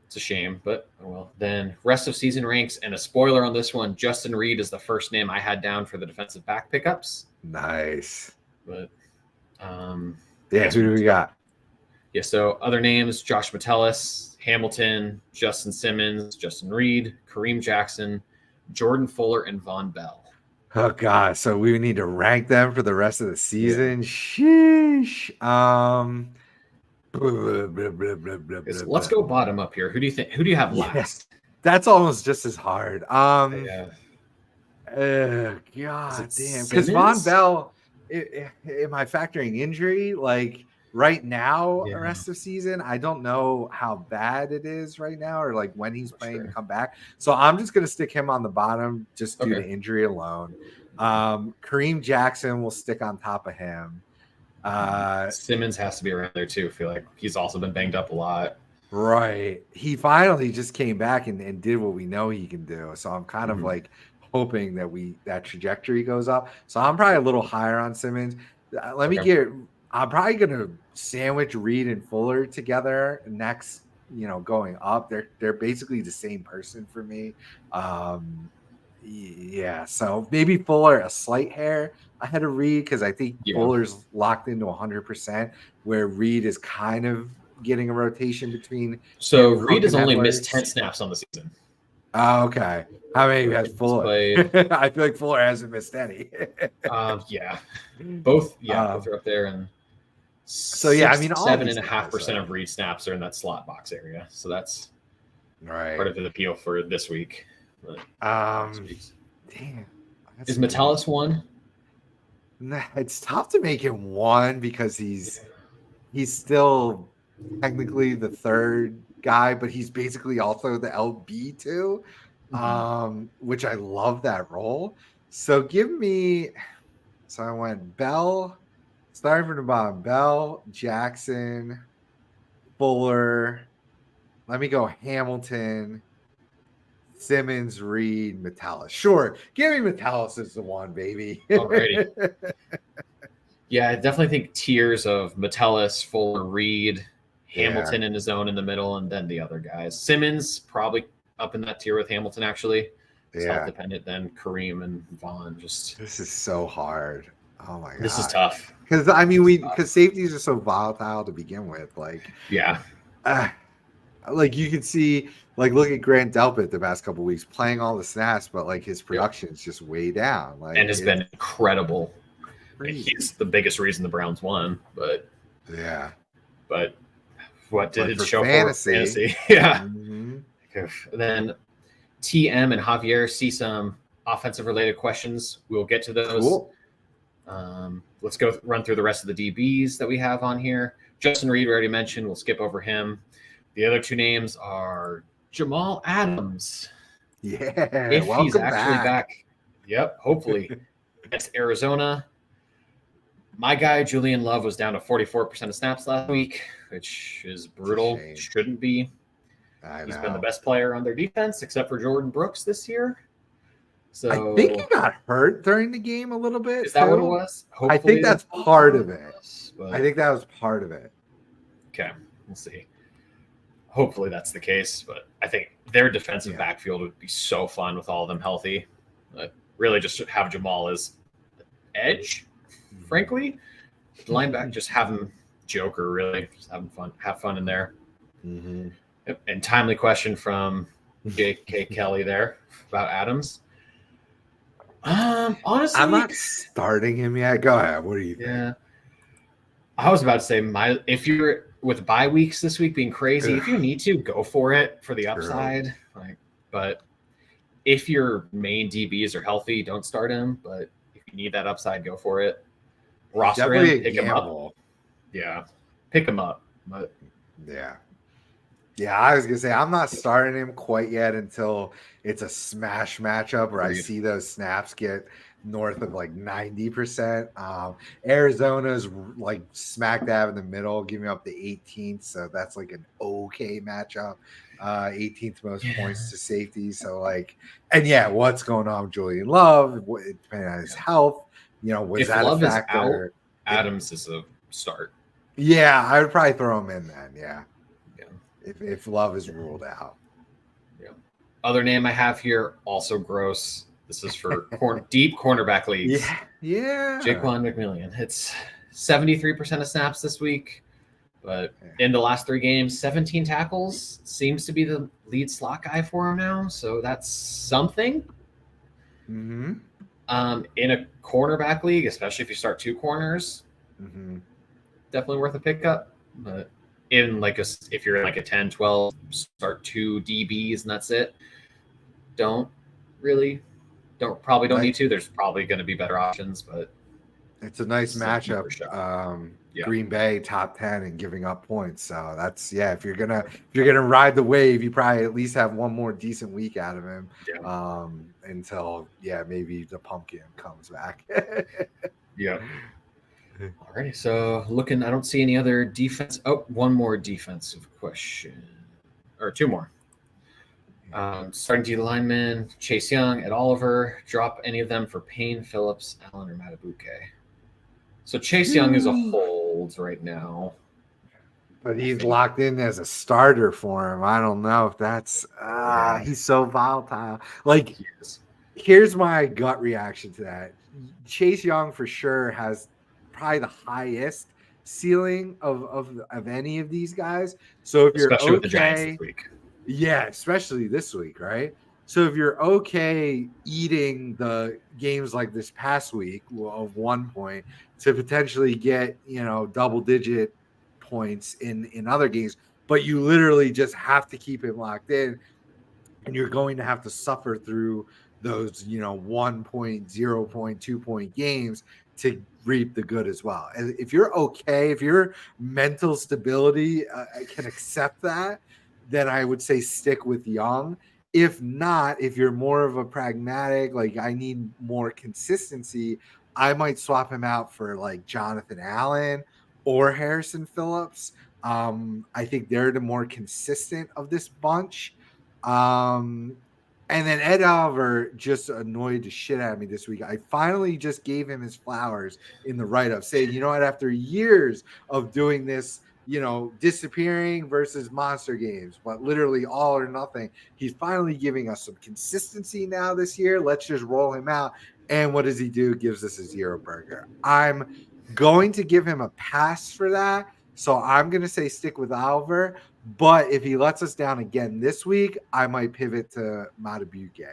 S1: It's a shame, but well, then rest of season ranks, and a spoiler on this one, Justin Reed is the first name I had down for the defensive back pickups.
S2: Nice.
S1: But
S2: who do we got?
S1: Yeah, so other names, Josh Metellus, Hamilton, Justin Simmons, Justin Reed, Kareem Jackson, Jordan Fuller, and Von Bell.
S2: Oh God! So we need to rank them for the rest of the season. Sheesh.
S1: Let's go bottom up here. Who do you have last?
S2: That's almost just as hard. God damn. Because Von Bell, am I factoring injury? Like right now, the rest of the season, I don't know how bad it is right now, or like when he's playing to come back. So I'm just gonna stick him on the bottom, just due to injury alone. Kareem Jackson will stick on top of him.
S1: Simmons has to be around there too. I feel like he's also been banged up a lot.
S2: Right. He finally just came back and did what we know he can do. So I'm kind of like hoping that trajectory goes up. So I'm probably a little higher on Simmons. I'm probably gonna sandwich Reed and Fuller together next, going up. They're basically the same person for me. So maybe Fuller a slight hair ahead of Reed, because I think Fuller's locked into 100%, where Reed is kind of getting a rotation between.
S1: So Reed has only missed 10 snaps on the season.
S2: Oh, okay. How many has Fuller? I feel like Fuller hasn't missed any.
S1: Both are up there, and
S2: so I mean,
S1: 7.5% of Reed snaps are in that slot box area. So that's part of the appeal for this week.
S2: Damn.
S1: Is Metellus one?
S2: It's tough to make him one because he's still technically the third guy, but he's basically also the LB too, which I love that role. So I went Bell, starting from the bottom, Bell, Jackson, Fuller. Let me go Hamilton, Simmons, Reed, Metellus. Sure. Give me Metellus as the one, baby.
S1: Alrighty. Yeah, I definitely think tiers of Metellus, Fuller, Reed,
S2: Yeah.
S1: Hamilton in his own in the middle, and then the other guys. Simmons probably up in that tier with Hamilton, actually. It's health
S2: Yeah.
S1: dependent. Then Kareem and Vaughn. Just
S2: This is so hard. Oh my
S1: this is
S2: god.
S1: tough.
S2: Because I mean, because safeties are so volatile to begin with. Like,
S1: Yeah,
S2: like you can see, like look at Grant Delpit the past couple of weeks playing all the snaps, but like his production is just way down. Like,
S1: and has been incredible.
S2: crazy.
S1: He's the biggest reason the Browns won. But
S2: Yeah.
S1: what did
S2: But
S1: it
S2: for
S1: show
S2: fantasy,
S1: for fantasy? Yeah.
S2: mhm.
S1: Then TM and Javier see some offensive related questions. We'll get to those.
S2: Cool.
S1: Let's go run through the rest of the DBs that we have on here. Justin Reed, we already mentioned. We'll skip over him. The other two names are Jamal Adams.
S2: Yeah.
S1: If
S2: Welcome
S1: he's actually back. Yep, hopefully. Against Arizona. My guy, Julian Love, was down to 44% of snaps last week, which is brutal. Shouldn't be. He's been the best player on their defense, except for Jordan Brooks this year. So
S2: I think he got hurt during the game a little bit.
S1: Is that what it was?
S2: Hopefully I think that's part of it. I think that was part of it.
S1: Okay, we'll see. Hopefully that's the case, but I think their defensive backfield would be so fun with all of them healthy. Really just have Jamal as edge, frankly. Linebacker, just have him Joker, really. Just having fun. Have fun in there.
S2: Mm-hmm.
S1: Yep. And timely question from J.K. Kelly there about Adams. Honestly,
S2: I'm not starting him yet. Go ahead. What do you think?
S1: Yeah. I was about to say, if you're with bye weeks this week being crazy, if you need to, go for it for the upside. But if your main DBs are healthy, don't start him. But if you need that upside, go for it. Roster him, pick him up. Yeah, pick him up. But
S2: yeah, I was gonna say I'm not starting him quite yet until it's a smash matchup where I see those snaps get north of like 90%. Arizona's like smack dab in the middle, giving up the 18th, so that's like an okay matchup. 18th most points to safety. So like, and what's going on with Julian Love? Depending on his health, was
S1: if
S2: that
S1: Love
S2: a factor?
S1: Is out, Adams is a start.
S2: Yeah, I would probably throw him in then. Yeah. If Love is ruled out.
S1: Yeah. Other name I have here, also gross. This is for deep cornerback leagues.
S2: Yeah.
S1: Jaquan McMillian. It's 73% of snaps this week, but in the last 3 games, 17 tackles. Seems to be the lead slot guy for him now, so that's something.
S2: Mm-hmm.
S1: In a cornerback league, especially if you start 2 corners, definitely worth a pickup. But if you're in like a 10-12, start 2 DBs and that's it. Don't need to. There's probably going to be better options, but
S2: it's a nice matchup. Green Bay top 10 and giving up points. So that's if you're gonna ride the wave, you probably at least have one more decent week out of him. Until maybe the pumpkin comes back.
S1: Yeah. Alrighty, so I don't see any other defense. Oh, one more defensive question, or 2 more. Starting D lineman, Chase Young, Ed Oliver. Drop any of them for Payne, Phillips, Allen, or Matabuke. So Chase Young is a hold right now.
S2: But he's locked in as a starter for him. I don't know if that's he's so volatile. Like, here's my gut reaction to that. Chase Young for sure has probably the highest ceiling of any of these guys. So if
S1: especially
S2: you're
S1: with the Giants this week.
S2: Yeah, especially this week, right? So if you're okay eating the games like this past week of 1 point to potentially get, double digit points in other games, but you literally just have to keep him locked in, and you're going to have to suffer through those, 1 point, 0 point, 2 point games to reap the good as well. And if you're okay, if your mental stability can accept that, then I would say stick with Young. If not, if you're more of a pragmatic, like I need more consistency, I might swap him out for like Jonathan Allen or Harrison Phillips. I think they're the more consistent of this bunch. And then Ed Oliver just annoyed the shit out of me this week. I finally just gave him his flowers in the write-up, saying, you know what, after years of doing this, disappearing versus monster games, but literally all or nothing, he's finally giving us some consistency now this year. Let's just roll him out. And what does he do? Gives us a 0 burger. I'm going to give him a pass for that. So I'm going to say stick with Oliver. But if he lets us down again this week, I might pivot to Matabuke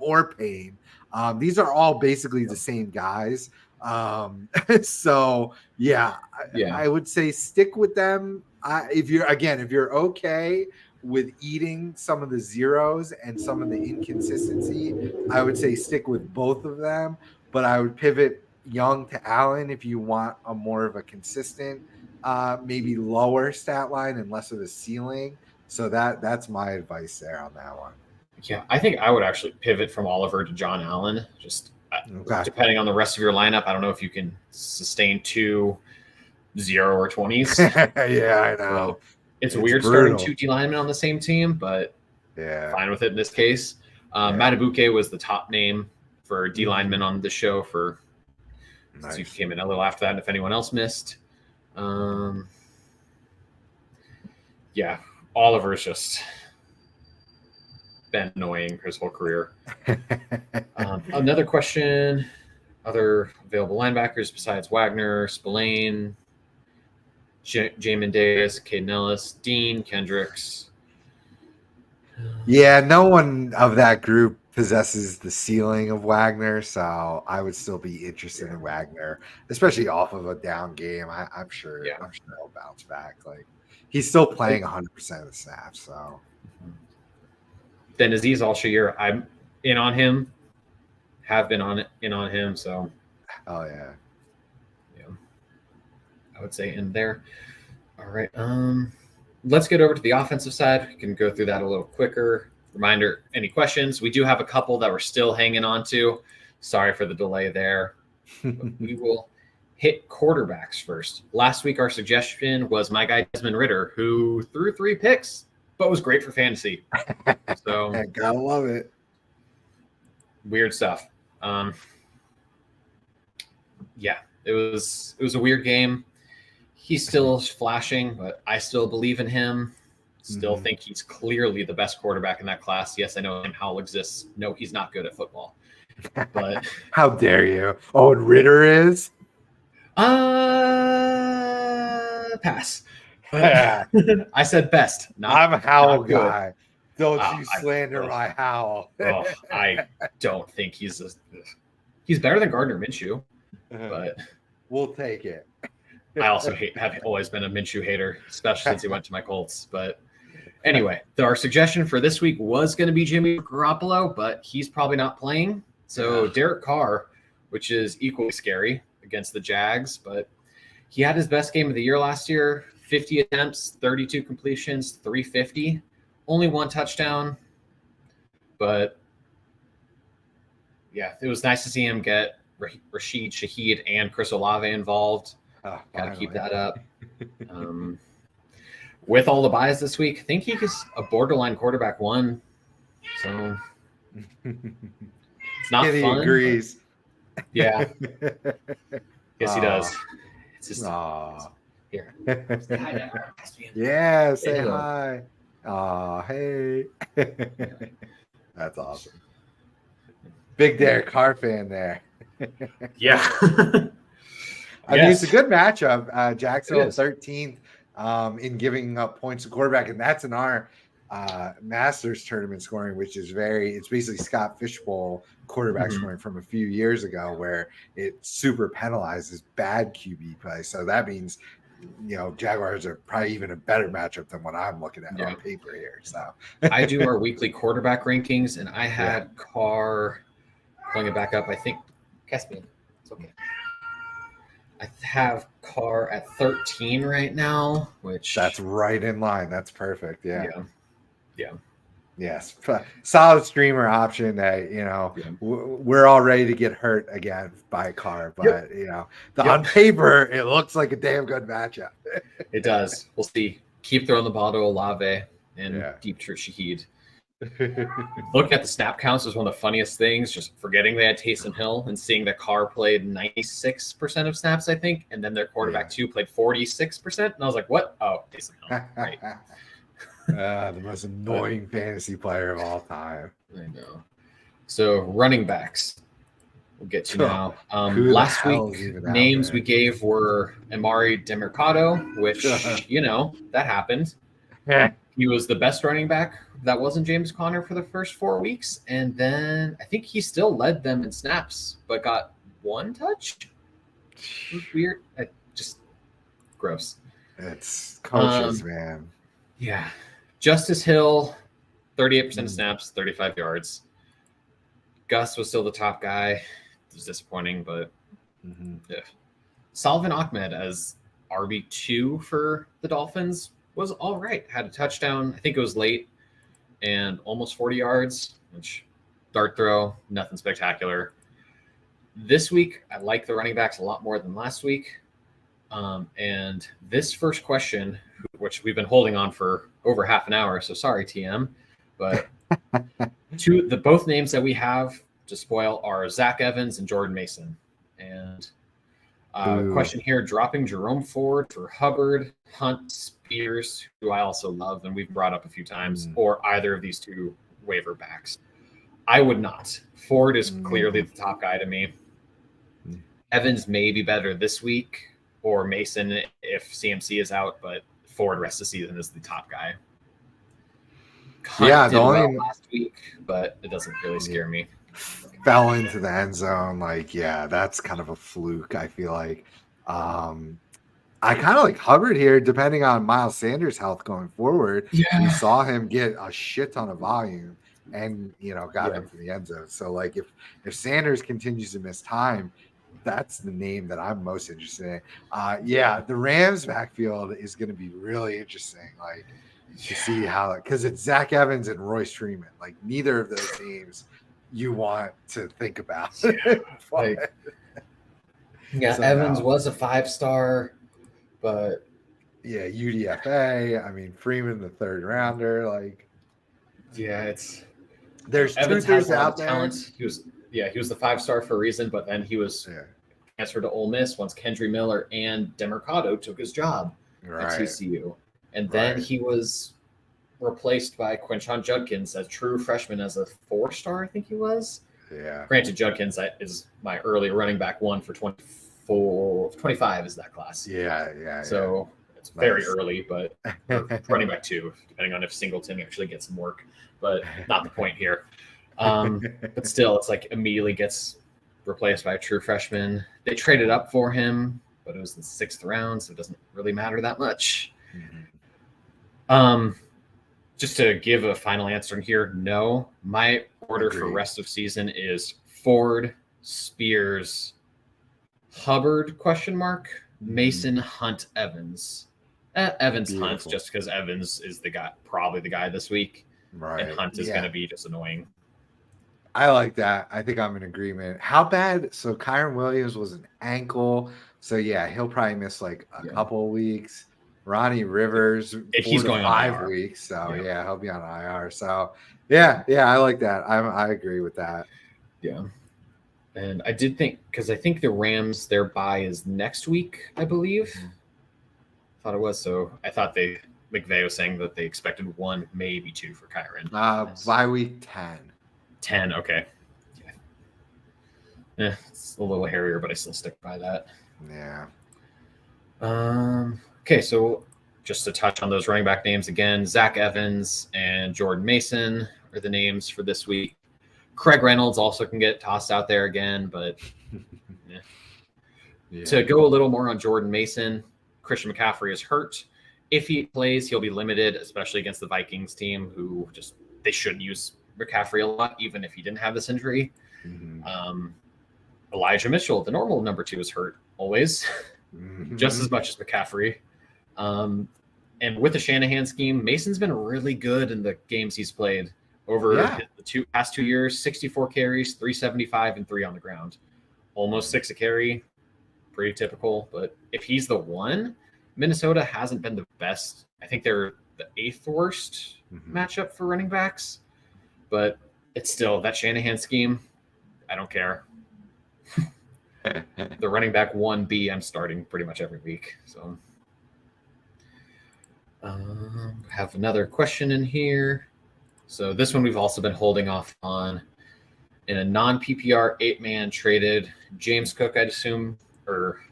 S2: or Payne. These are all basically the same guys. So yeah, I would say stick with them. If you're okay with eating some of the zeros and some of the inconsistency, I would say stick with both of them. But I would pivot Young to Allen if you want a more of a consistent, maybe lower stat line and less of a ceiling. So that's my advice there on that one.
S1: Yeah, I think I would actually pivot from Oliver to John Allen. Just depending on the rest of your lineup, I don't know if you can sustain 2 0 or 20s.
S2: Yeah, I know.
S1: It's weird brutal. Starting 2 D linemen on the same team, but fine with it in this case. Matabuke was the top name for D lineman on the show for since you came in a little after that, and if anyone else missed. Oliver's just been annoying his whole career. Another question: other available linebackers besides Wagner, Spillane, Jamin Davis, Caden Ellis, Dean, Kendricks.
S2: Yeah, no one of that group possesses the ceiling of Wagner, so I would still be interested in Wagner, especially off of a down game. I'm sure he'll bounce back. Like he's still playing 100% of the snaps. So
S1: then Azeez Al-Shaair, I'm in on him. Have been in on him. So
S2: yeah,
S1: I would say in there. All right. Let's get over to the offensive side. We can go through that a little quicker. Reminder, any questions? We do have a couple that we're still hanging on to. Sorry for the delay there. But we will hit quarterbacks first. Last week, our suggestion was my guy Desmond Ridder, who threw 3 picks, but was great for fantasy. So
S2: I gotta love it.
S1: Weird stuff. It was a weird game. He's still flashing, but I still believe in him. Still think he's clearly the best quarterback in that class. Yes, I know Sam Howell exists. No, he's not good at football. But
S2: how dare you? Oh, and Ridder is?
S1: Pass. I said best.
S2: I'm a Howell guy. Don't you slander my Howell.
S1: I don't think he's better than Gardner Minshew, but
S2: we'll take it.
S1: I also have always been a Minshew hater, especially since he went to my Colts. But anyway, our suggestion for this week was going to be Jimmy Garoppolo, but he's probably not playing. So Derek Carr, which is equally scary against the Jags, but he had his best game of the year last year, 50 attempts, 32 completions, 350, only 1 touchdown. But yeah, it was nice to see him get Rashid Shaheed and Chris Olave involved. Got to keep that up. With all the buys this week, I think he is a borderline quarterback 1. So it's not fun.
S2: Agrees.
S1: Yeah. Yes, he does. It's just here.
S2: Say hi. Yeah, say hi. Oh, hey. That's awesome. Big Derek Carr fan there.
S1: Yeah.
S2: I mean, it's a good matchup. Jacksonville 13th in giving up points to quarterback, and that's in our Masters tournament scoring, which is it's basically Scott Fishbowl quarterback scoring from a few years ago, where it super penalizes bad QB play. So that means, Jaguars are probably even a better matchup than what I'm looking at on paper here. So
S1: I do our weekly quarterback rankings, and I had Carr pulling it back up. I think Caspian. It's okay. I have Carr at 13 right now, which
S2: that's right in line. That's perfect. Yeah. Yes. Solid streamer option that, we're all ready to get hurt again by Carr, but on paper, it looks like a damn good matchup.
S1: It does. We'll see. Keep throwing the ball to Olave and deep to Shaheed. Looking at the snap counts was one of the funniest things, just forgetting they had Taysom Hill and seeing that Carr played 96% of snaps, I think, and then their quarterback too played 46%. And I was like, what? Oh, Taysom Hill. Right.
S2: The most annoying fantasy player of all time.
S1: I know. So running backs. We'll get to now.
S2: Last
S1: week, names we gave were Amari DeMercado, which, that happened. He was the best running back. That wasn't James Conner for the first 4 weeks. And then I think he still led them in snaps, but got one touch. It was weird. Just gross.
S2: It's coaches, man.
S1: Yeah. Justice Hill, 38% of snaps, 35 yards. Gus was still the top guy. It was disappointing, but yeah. Salvin Ahmed as RB2 for the Dolphins was all right. Had a touchdown. I think it was late and almost 40 yards, which dart throw, nothing spectacular. This week, I like the running backs a lot more than last week. And this first question, which we've been holding on for over half an hour, so sorry, TM, but both names that we have to spoil are Zach Evans and Jordan Mason. And question here, dropping Jerome Ford for Hubbard, Hunt, Spears, who I also love and we've brought up a few times, or either of these two waiver backs. I would not. Ford is clearly the top guy to me. Evans may be better this week, or Mason if CMC is out, but Ford rest of the season is the top guy. Hunt did well last week, but it doesn't really scare me.
S2: Fell into the end zone. That's kind of a fluke, I feel like. I kind of like Hubbard here, depending on Miles Sanders' health going forward. Yeah. We saw him get a shit ton of volume and, got him to the end zone. So, if Sanders continues to miss time, that's the name that I'm most interested in. The Rams backfield is going to be really interesting. To see how, because it's Zach Evans and Royce Freeman. Neither of those teams you want to think about.
S1: Evans was a 5-star, but
S2: UDFA. I mean, Freeman, the third rounder.
S1: There's truthers out there. Talent. He was the 5-star for a reason, but then he was transferred to Ole Miss once Kendry Miller and DeMercado took his job at TCU. And then he was replaced by Quinshon Judkins as true freshman as a 4-star, I think he was. Yeah. Granted, Judkins is my early running back one for 25 is that class.
S2: Yeah.
S1: So it's very early, but running back 2, depending on if Singleton actually gets some work. But not the point here. But still, it's immediately gets replaced by a true freshman. They traded up for him, but it was the 6th round, so it doesn't really matter that much. Just to give a final answer here, no. My order for rest of season is Ford, Spears, Hubbard, Mason, Hunt, Evans. Evans, beautiful. Hunt, just because Evans is probably the guy this week. Right. And Hunt is going to be just annoying.
S2: I like that. I think I'm in agreement. How bad? So Kyron Williams was an ankle. So he'll probably miss a couple of weeks. Ronnie Rivers,
S1: he's going
S2: 5 weeks. So he'll be on IR. So I like that. I agree with that.
S1: Yeah. And I did think, because I think the Rams, their bye is next week, I believe. I thought it was. So I thought McVay was saying that they expected 1, maybe 2 for Kyron.
S2: Bye week 10.
S1: 10, okay. Yeah. It's a little hairier, but I still stick by that.
S2: Yeah.
S1: Okay, so just to touch on those running back names again, Zach Evans and Jordan Mason are the names for this week. Craig Reynolds also can get tossed out there again, but to go a little more on Jordan Mason, Christian McCaffrey is hurt. If he plays, he'll be limited, especially against the Vikings team, who they shouldn't use McCaffrey a lot, even if he didn't have this injury. Elijah Mitchell, the normal number 2, is hurt always, just as much as McCaffrey. And with the Shanahan scheme, Mason's been really good in the games he's played over the past 2 years. 64 carries, 375, and 3 on the ground. Almost 6 a carry. Pretty typical. But if he's the one, Minnesota hasn't been the best. I think they're the 8th worst matchup for running backs. but it's still that Shanahan scheme. I don't care. The running back 1B, I'm starting pretty much every week. So have another question in here. So this one we've also been holding off on. In a non-PPR 8-man traded James Cook, I'd assume, or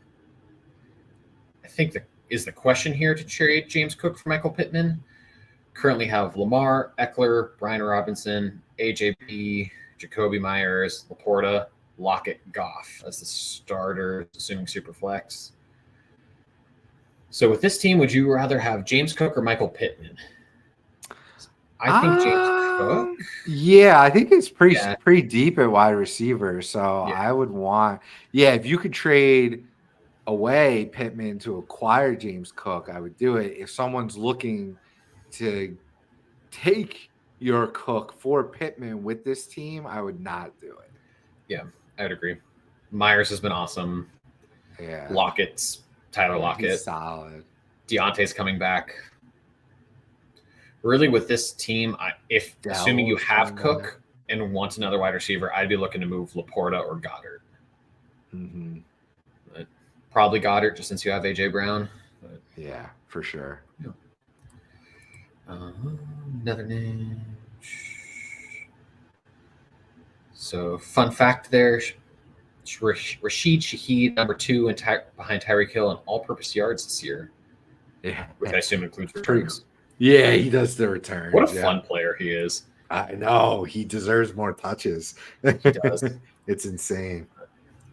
S1: I think is the question here to trade James Cook for Michael Pittman. Currently have Lamar, Eckler, Brian Robinson, AJP, Jacoby Myers, Laporta, Lockett, Goff as the starter, assuming Superflex. So with this team, would you rather have James Cook or Michael Pittman? I think James Cook.
S2: Yeah, I think it's pretty deep at wide receiver. So I would want, if you could trade away Pittman to acquire James Cook, I would do it. If someone's looking to take your Cook for Pittman with this team, I would not do it.
S1: Yeah, I would agree. Myers has been awesome.
S2: Yeah.
S1: Tyler Lockett.
S2: He's solid.
S1: Deontay's coming back. Really, with this team, assuming you have Cook and want another wide receiver, I'd be looking to move Laporta or Goddard.
S2: Mm-hmm.
S1: But probably Goddard, just since you have AJ Brown. But,
S2: yeah, for sure.
S1: Yeah. Another name. So, fun fact there: Rashid Shaheed, number 2, behind Tyreek Hill in all-purpose yards this year.
S2: Yeah,
S1: which I assume includes returns.
S2: Yeah, he does the return.
S1: What a fun player he is.
S2: I know. He deserves more touches.
S1: He does.
S2: It's insane.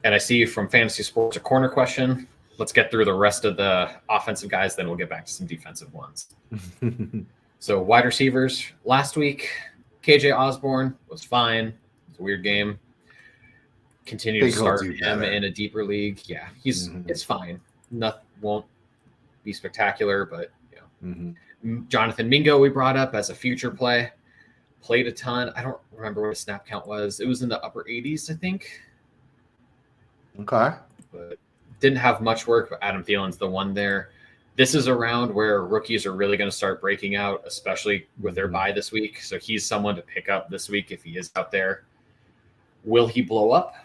S1: And I see from Fantasy Sports a corner question. Let's get through the rest of the offensive guys, then we'll get back to some defensive ones. So wide receivers. Last week, KJ Osborne was fine. It's a weird game. Continue to start him in a deeper league. Yeah, it's fine. Nothing won't be spectacular, but Jonathan Mingo we brought up as a future play. Played a ton. I don't remember what his snap count was. It was in the upper 80s, I think.
S2: Okay.
S1: But didn't have much work, but Adam Thielen's the one there. This is a round where rookies are really going to start breaking out, especially with their bye this week. So he's someone to pick up this week if he is out there. Will he blow up?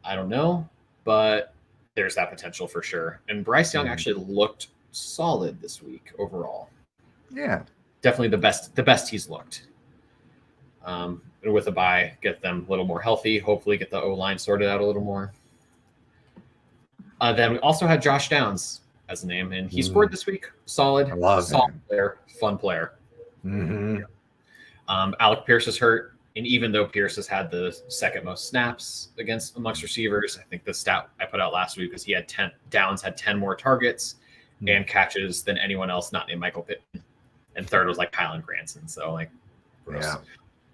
S1: I don't know, but there's that potential for sure. And Bryce Young actually looked solid this week overall.
S2: Yeah,
S1: definitely the best he's looked. And with a bye, get them a little more healthy. Hopefully, get the O-line sorted out a little more. Then we also had Josh Downs as a name, and he scored this week. Solid, player, fun player. Alec Pierce is hurt, and even though Pierce has had the second most snaps amongst receivers, I think the stat I put out last week was he had 10 Downs had 10 more targets and catches than anyone else not named Michael Pittman. And third was like Kylan Granson. So gross. Yeah.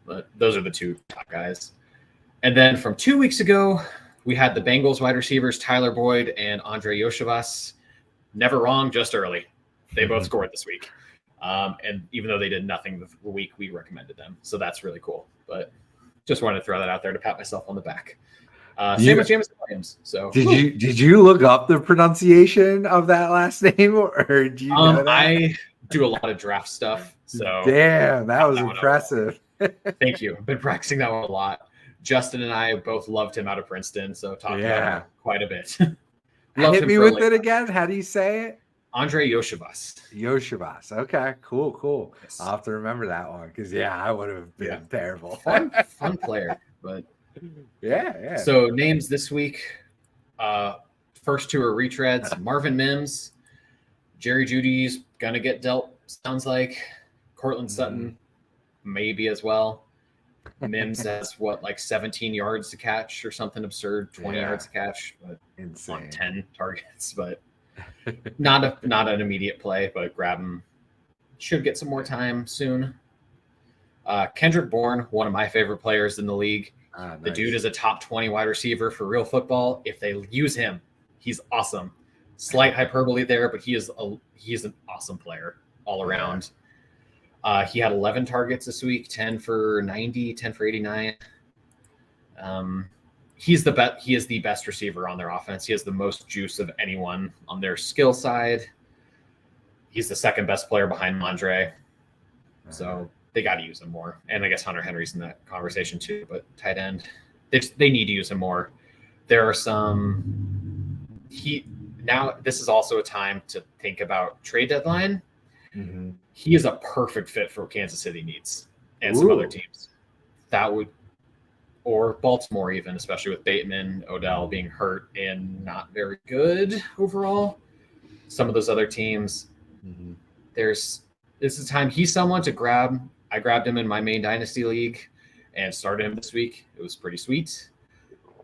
S1: But those are the two top guys. And then from 2 weeks ago, we had the Bengals wide receivers, Tyler Boyd and Andre Yoshevas. Never wrong, just early. They both scored this week. And even though they did nothing the week we recommended them. So that's really cool. But just wanted to throw that out there to pat myself on the back. Same with Jameson Williams. So
S2: did you look up the pronunciation of that last name, or do you know that?
S1: I do a lot of draft stuff. So
S2: damn, that was impressive.
S1: Thank you. I've been practicing that one a lot. Justin and I both loved him out of Princeton, so talked about him quite a bit.
S2: Hit me with it again. How do you say it?
S1: Andre Yoshevas.
S2: Yoshevas. Okay, cool. Yes. I'll have to remember that one because I would have been terrible.
S1: Fun player, but
S2: yeah.
S1: So names this week. First two are retreads. Marvin Mims, Jerry Jeudy's gonna get dealt. Sounds Cortland Sutton, maybe as well. Mims has 17 yards to catch or something absurd, 20 yards to catch, but
S2: insane.
S1: On 10 targets, but not an immediate play, but grab him. Should get some more time soon. Kendrick Bourne, one of my favorite players in the league.
S2: Nice.
S1: The dude is a top 20 wide receiver for real football. If they use him, he's awesome. Slight hyperbole there, but he is an awesome player all around. He had 11 targets this week, 10 for 90, 10 for 89. He is the best receiver on their offense. He has the most juice of anyone on their skill side. He's the second best player behind Mondre. So they got to use him more. And I guess Hunter Henry's in that conversation too. But tight end, they need to use him more. There are some. Now this is also a time to think about trade deadline.
S2: Mm-hmm.
S1: He is a perfect fit for what Kansas City needs and some other teams. That would, or Baltimore even, especially with Bateman, Odell being hurt and not very good overall. Some of those other teams, this is a time he's someone to grab. I grabbed him in my main dynasty league and started him this week. It was pretty sweet.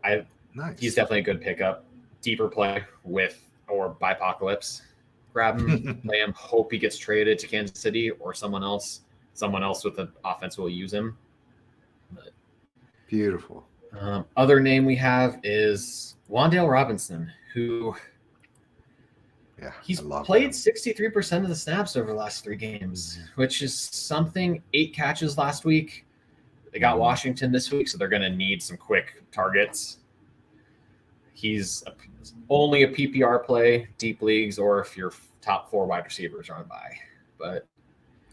S2: Nice.
S1: He's definitely a good pickup. Deeper play with or by Apocalypse. Grab him, play him, hope he gets traded to Kansas City or someone else with an offense will use him. But,
S2: beautiful.
S1: Other name we have is Wan'Dale Robinson, who he's played 63% of the snaps over the last 3 games, which is something. 8 catches last week. They got Washington this week, so they're going to need some quick targets. He's only a PPR play, deep leagues, or if your top 4 wide receivers run by. But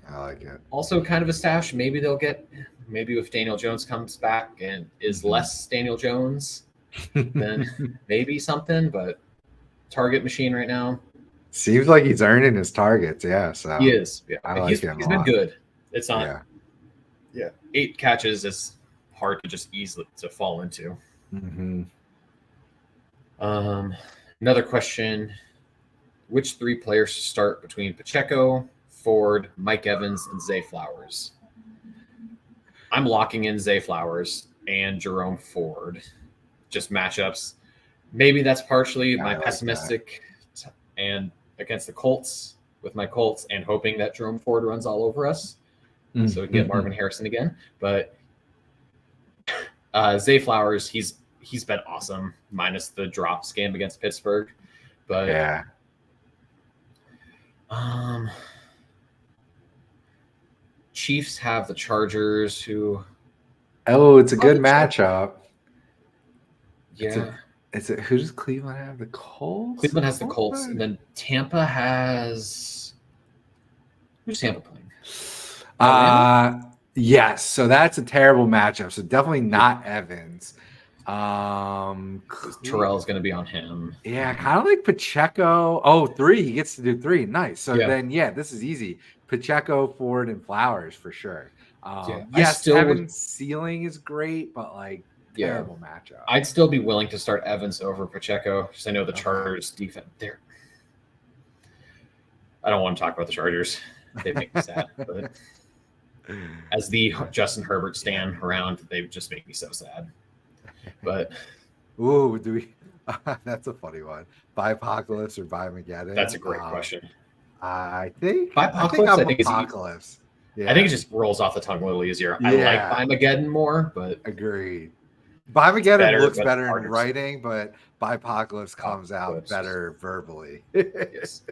S2: I like it.
S1: Also kind of a stash. Maybe if Daniel Jones comes back and is less Daniel Jones, then maybe something. But target machine right now.
S2: Seems like he's earning his targets. Yeah, so
S1: he is. Yeah,
S2: I like him.
S1: He's been good. It's not.
S2: Yeah.
S1: 8 catches is hard to just easily to fall into.
S2: Mm-hmm.
S1: Another question: which 3 players to start between Pacheco, Ford, Mike Evans, and Zay Flowers? I'm locking in Zay Flowers and Jerome Ford. Just matchups. Maybe that's partially my pessimistic and against the Colts with my Colts and hoping that Jerome Ford runs all over us. So we can get Marvin Harrison again. But Zay Flowers, he's been awesome, minus the drops game against Pittsburgh. But Chiefs have the Chargers, who
S2: it's a good matchup.
S1: Yeah.
S2: Who does Cleveland have? The Colts?
S1: Cleveland has the Colts, and then Tampa has who's Tampa playing?
S2: Yes, so that's a terrible matchup. So definitely not Evans.
S1: Terrell's going to be on him.
S2: Yeah, kind of like Pacheco. 3. He gets to do 3. Nice. So then, this is easy. Pacheco, Ford, and Flowers for sure. Yes, Evans' ceiling is great, but terrible matchup.
S1: I'd still be willing to start Evans over Pacheco because I know the Chargers defense there. I don't want to talk about the Chargers. They make me sad. But as the Justin Herbert stan around, they just make me so sad. But
S2: do we? That's a funny one. By Apocalypse or by Mageddon?
S1: That's a great question.
S2: I think
S1: by Apocalypse. I think
S2: Apocalypse.
S1: I think it just rolls off the tongue a little easier. I like by Mageddon more, but
S2: agreed. By Mageddon looks better in writing, but by Apocalypse comes out better verbally.
S1: Yes.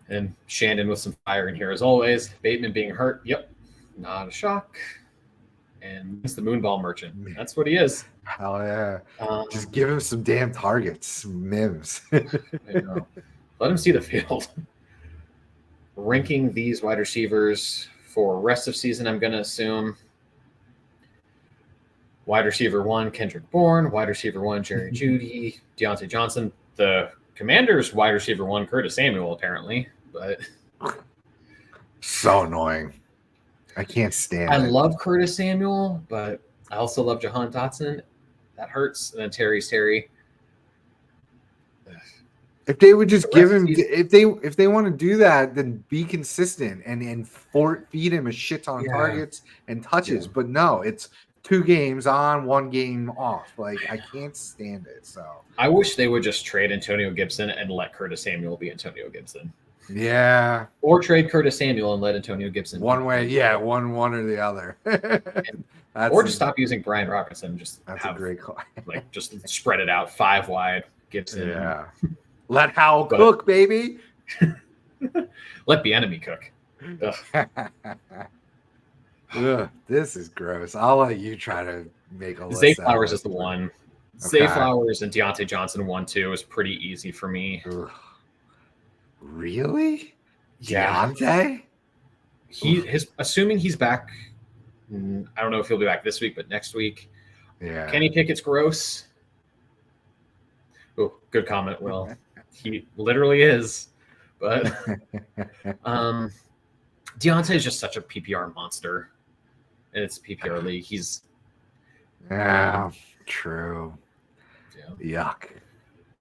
S1: And Shandon with some fire in here as always. Bateman being hurt. Yep. Not a shock. And it's the Moonball Merchant. That's what he is.
S2: Hell yeah. Just give him some damn targets, some mims.
S1: I know. Let him see the field. Ranking these wide receivers for rest of season, I'm going to assume wide receiver 1, Kendrick Bourne. Wide receiver 1, Jerry Jeudy. Deontay Johnson. The Commanders wide receiver 1, Curtis Samuel, apparently. But
S2: so annoying. I can't stand it.
S1: I love Curtis Samuel, but I also love Jahan Dotson. That hurts. And then Terry.
S2: If they would just give him, if they want to do that, then be consistent and feed him a shit ton of targets and touches. But no, it's 2 games on, 1 game off. I can't stand it. So
S1: I wish they would just trade Antonio Gibson and let Curtis Samuel be Antonio Gibson.
S2: Yeah.
S1: Or trade Curtis Samuel and let Antonio Gibson.
S2: One way, one or the other.
S1: Or just stop using Brian Robinson.
S2: That's a great call.
S1: Just spread it out 5 wide. Gibson.
S2: Yeah. Let Howell cook, baby.
S1: Let the enemy cook.
S2: Ugh, this is gross. I'll let you try to make a list.
S1: Zay Flowers is the one. Zay Flowers and Deontay Johnson 1-2 is pretty easy for me.
S2: Ugh. Really?
S1: Yeah.
S2: Deontay?
S1: assuming he's back. I don't know if he'll be back this week, but next week.
S2: Yeah.
S1: Kenny Pickett's gross. Oh, good comment, Will. He literally is. But Deontay is just such a PPR monster. And it's a PPR league. He's
S2: true.
S1: Yeah.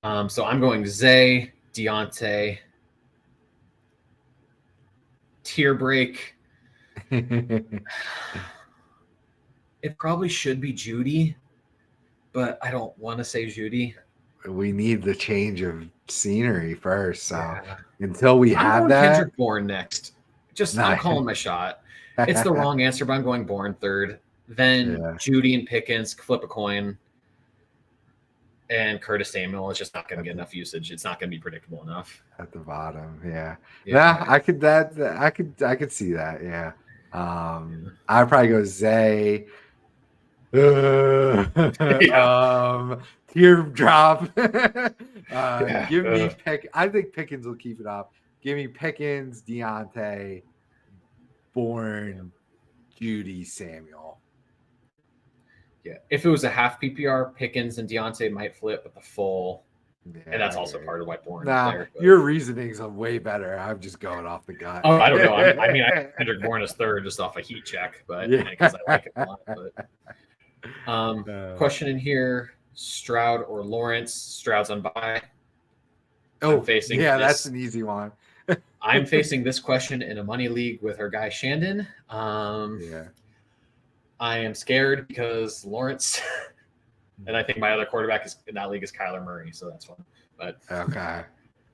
S2: Yuck.
S1: So I'm going Zay, Deontay, tier break. It probably should be Judy, but I don't want to say Judy.
S2: We need the change of scenery first. So until we
S1: I'm
S2: have
S1: going
S2: that,
S1: Kendrick Bourne next. I'm calling my shot. It's the wrong answer, but I'm going Bourne third. Then Judy and Pickens, flip a coin. And Curtis Samuel is just not going to get enough usage. It's not going to be predictable enough
S2: at the bottom. Yeah, I could see that. Yeah. I'd probably go Zay. Teardrop. Give me I think Pickens will keep it up. Give me Pickens, Deontay, Bourne, Judy, Samuel.
S1: Yeah, if it was a half PPR, Pickens and Deontay might flip, but the full, and that's also part of why Bourne is there. But
S2: your reasonings are way better. I'm just going off the gut.
S1: Oh, I don't know. I mean, I Kendrick Bourne is third just off a heat check, but because I like it a lot. But question in here: Stroud or Lawrence? Stroud's on bye.
S2: That's an easy one.
S1: I'm facing this question in a money league with our guy Shandon. I am scared because Lawrence, and I think my other quarterback in that league is Kyler Murray, so that's fun. But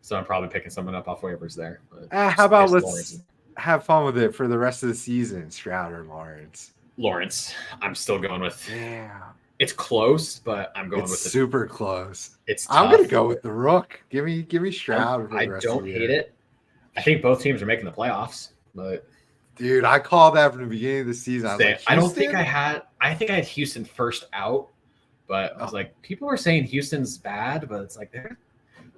S1: so I'm probably picking someone up off waivers there.
S2: How about let's have fun with it for the rest of the season, Stroud or Lawrence?
S1: Lawrence. I'm still going with. Yeah. It's close, but I'm going with it.
S2: Super close.
S1: It's tough.
S2: I'm gonna go with the Rook. Give me Stroud.
S1: I don't hate it. I think both teams are making the playoffs, but.
S2: Dude, I called that from the beginning of the season.
S1: I don't think I had. I think I had Houston first out, but I was like, people are saying Houston's bad, but it's like they're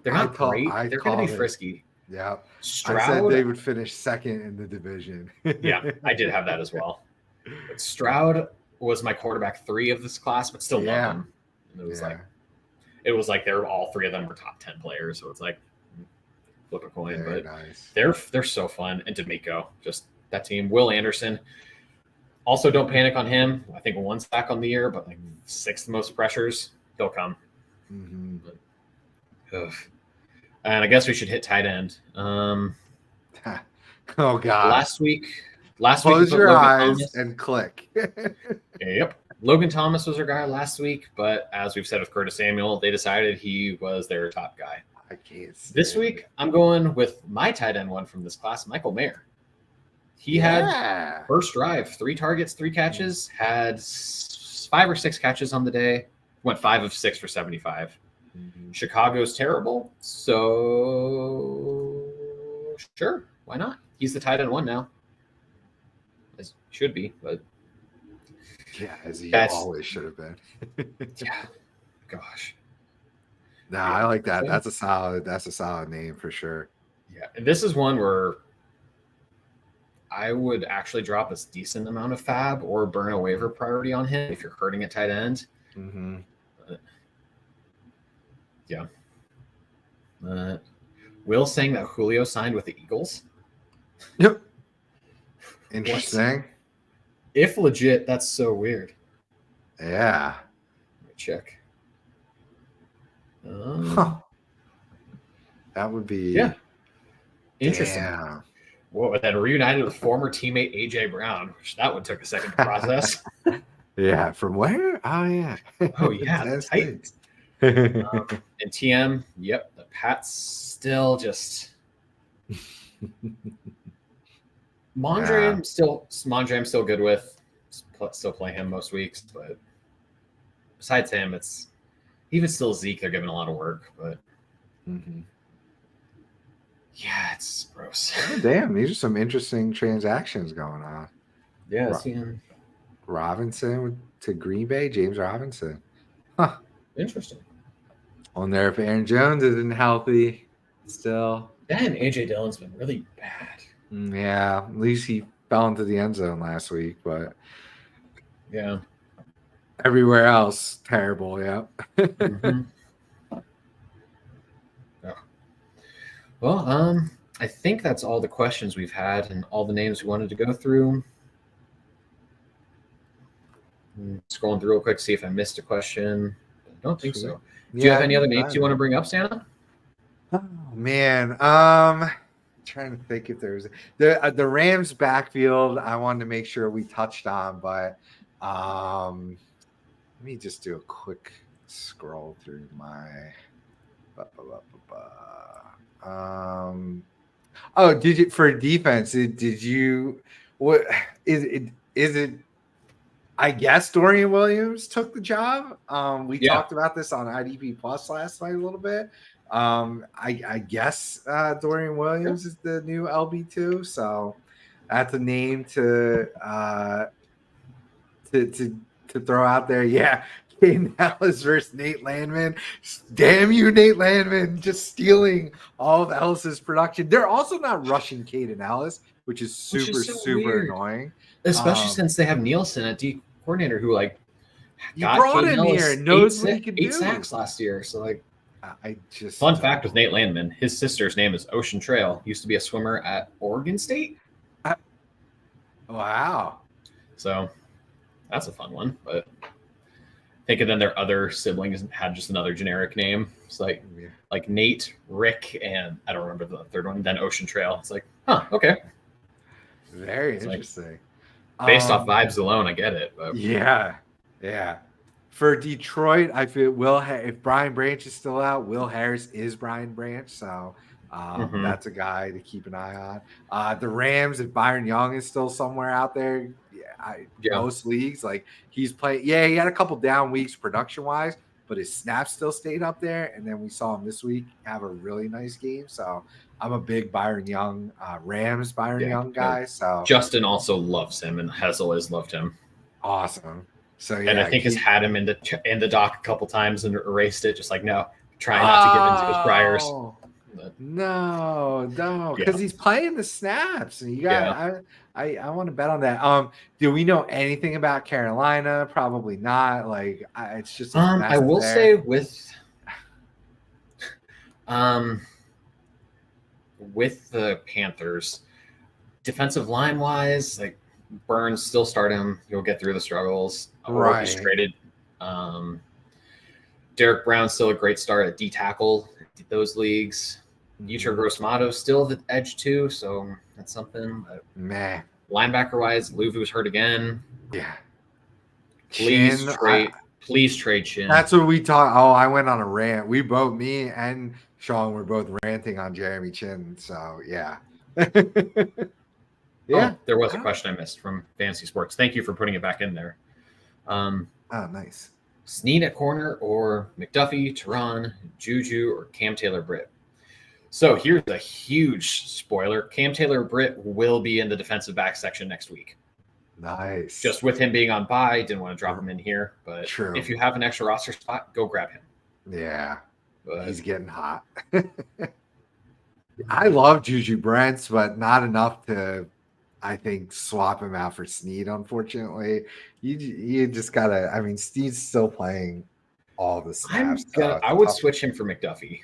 S1: not great. They're going to be frisky.
S2: Yeah,
S1: Stroud,
S2: I said they would finish second in the division.
S1: Yeah, I did have that as well. But Stroud was my quarterback 3 of this class, but still love him. And it was like they're all 3 of them were top 10 players, so it's like flip a coin. But they're so fun. And D'Amico, just. That team, Will Anderson. Also, don't panic on him. I think 1 sack on the year, but like 6th most pressures. He'll come. And I guess we should hit tight end.
S2: Oh God!
S1: Last week.
S2: Close your eyes and click.
S1: Yep. Logan Thomas was our guy last week, but as we've said with Curtis Samuel, they decided he was their top guy.
S2: I can't.
S1: This week, I'm going with my tight end one from this class, Michael Mayer. He had first drive, 3 targets, 3 catches, had 5 or 6 catches on the day, went 5 of 6 for 75. Chicago's terrible, so sure, why not? He's the tight end 1 now. As should be, but
S2: as he always should have been.
S1: Gosh.
S2: I like that. That's a solid name for sure.
S1: Yeah, and this is one where I would actually drop a decent amount of fab or burn a waiver priority on him if you're hurting at tight end. Will saying that Julio signed with the Eagles.
S2: Yep. Interesting.
S1: If legit, that's so weird.
S2: Yeah.
S1: Let me check.
S2: That would be
S1: interesting.
S2: Damn.
S1: Whoa, and then reunited with former teammate AJ Brown, which that one took a second to process.
S2: Yeah, from where? Oh yeah.
S1: The Titans. And TM, yep, the Pats still just Mondre. I'm still good with. Still play him most weeks, but besides him, it's even still Zeke. They're giving a lot of work, but. Yeah, it's gross.
S2: Damn, these are some interesting transactions going on.
S1: Yeah,
S2: Robinson to Green Bay, James Robinson.
S1: Interesting.
S2: On there, if Aaron Jones isn't healthy, still.
S1: And AJ Dillon's been really bad.
S2: Yeah, at least he fell into the end zone last week, but
S1: yeah.
S2: Everywhere else, terrible. Yeah.
S1: Mm-hmm. Yeah. Well, I think that's all the questions we've had and all the names we wanted to go through. Scrolling through real quick, see if I missed a question. I don't think so. Do you have any other names you want to bring up, Santa?
S2: Oh man, trying to think if there's the Rams backfield. I wanted to make sure we touched on, but let me just do a quick scroll through my. Oh, did you for defense? Did you? What is it? Is it? I guess Dorian Williams took the job. We talked about this on IDP Plus last night a little bit. I guess Dorian Williams is the new LB2, so that's a name to throw out there. Yeah, Caden Ellis versus Nate Landman. Damn you, Nate Landman, just stealing all of Ellis's production. They're also not rushing Caden Ellis, which is super annoying.
S1: Especially since they have Nielsen at D coordinator who
S2: got brought him here and knows what he can do.
S1: 8 sacks last year. So
S2: I just
S1: fun fact with Nate Landman, his sister's name is Ocean Trail. Used to be a swimmer at Oregon State.
S2: Wow.
S1: So that's a fun one. But think of then their other siblings had just another generic name. It's like Nate, Rick, and I don't remember the third one. Then Ocean Trail. It's like, huh, okay.
S2: Very interesting.
S1: Based off vibes alone, I get it. But.
S2: Yeah. For Detroit, I feel if Brian Branch is still out, Will Harris is Brian Branch, so that's a guy to keep an eye on. The Rams, if Byron Young is still somewhere out there, most leagues he's playing. Yeah, he had a couple down weeks production wise, but his snaps still stayed up there. And then we saw him this week have a really nice game. So I'm a big Byron Young, Rams Young guy. So
S1: Justin also loves him, and has always loved him.
S2: Awesome. So
S1: and I think has had him in the dock a couple times and erased it. Just no, try not to give into his priors.
S2: No, because he's playing the snaps, and you got. I want to bet on that. Do we know anything about Carolina? Probably not. It's just.
S1: I will say with the Panthers, defensive line wise, Burns still start him. You'll get through the struggles.
S2: Right.
S1: He's traded. Derek Brown's still a great start at D tackle. Those leagues. Yuta Gross-Matos still the edge too, so that's something. Linebacker wise, Luvu's hurt again.
S2: Yeah.
S1: Please trade Chin.
S2: That's what we talked. Oh, I went on a rant. Me and Sean were both ranting on Jeremy Chin. So yeah.
S1: Yeah. There was a question I missed from Fantasy Sports. Thank you for putting it back in there.
S2: Nice.
S1: Snead at corner or McDuffie, Tehran, Juju, or Cam Taylor-Britt. So here's a huge spoiler. Cam Taylor-Britt will be in the defensive back section next week.
S2: Nice.
S1: Just with him being on bye, didn't want to drop him in here. But if you have an extra roster spot, go grab him.
S2: Yeah. But he's getting hot. I love Juju Brents, but not enough to, I think, swap him out for Snead, unfortunately. You just got to, Snead's still playing all the snaps.
S1: I would switch him for McDuffie.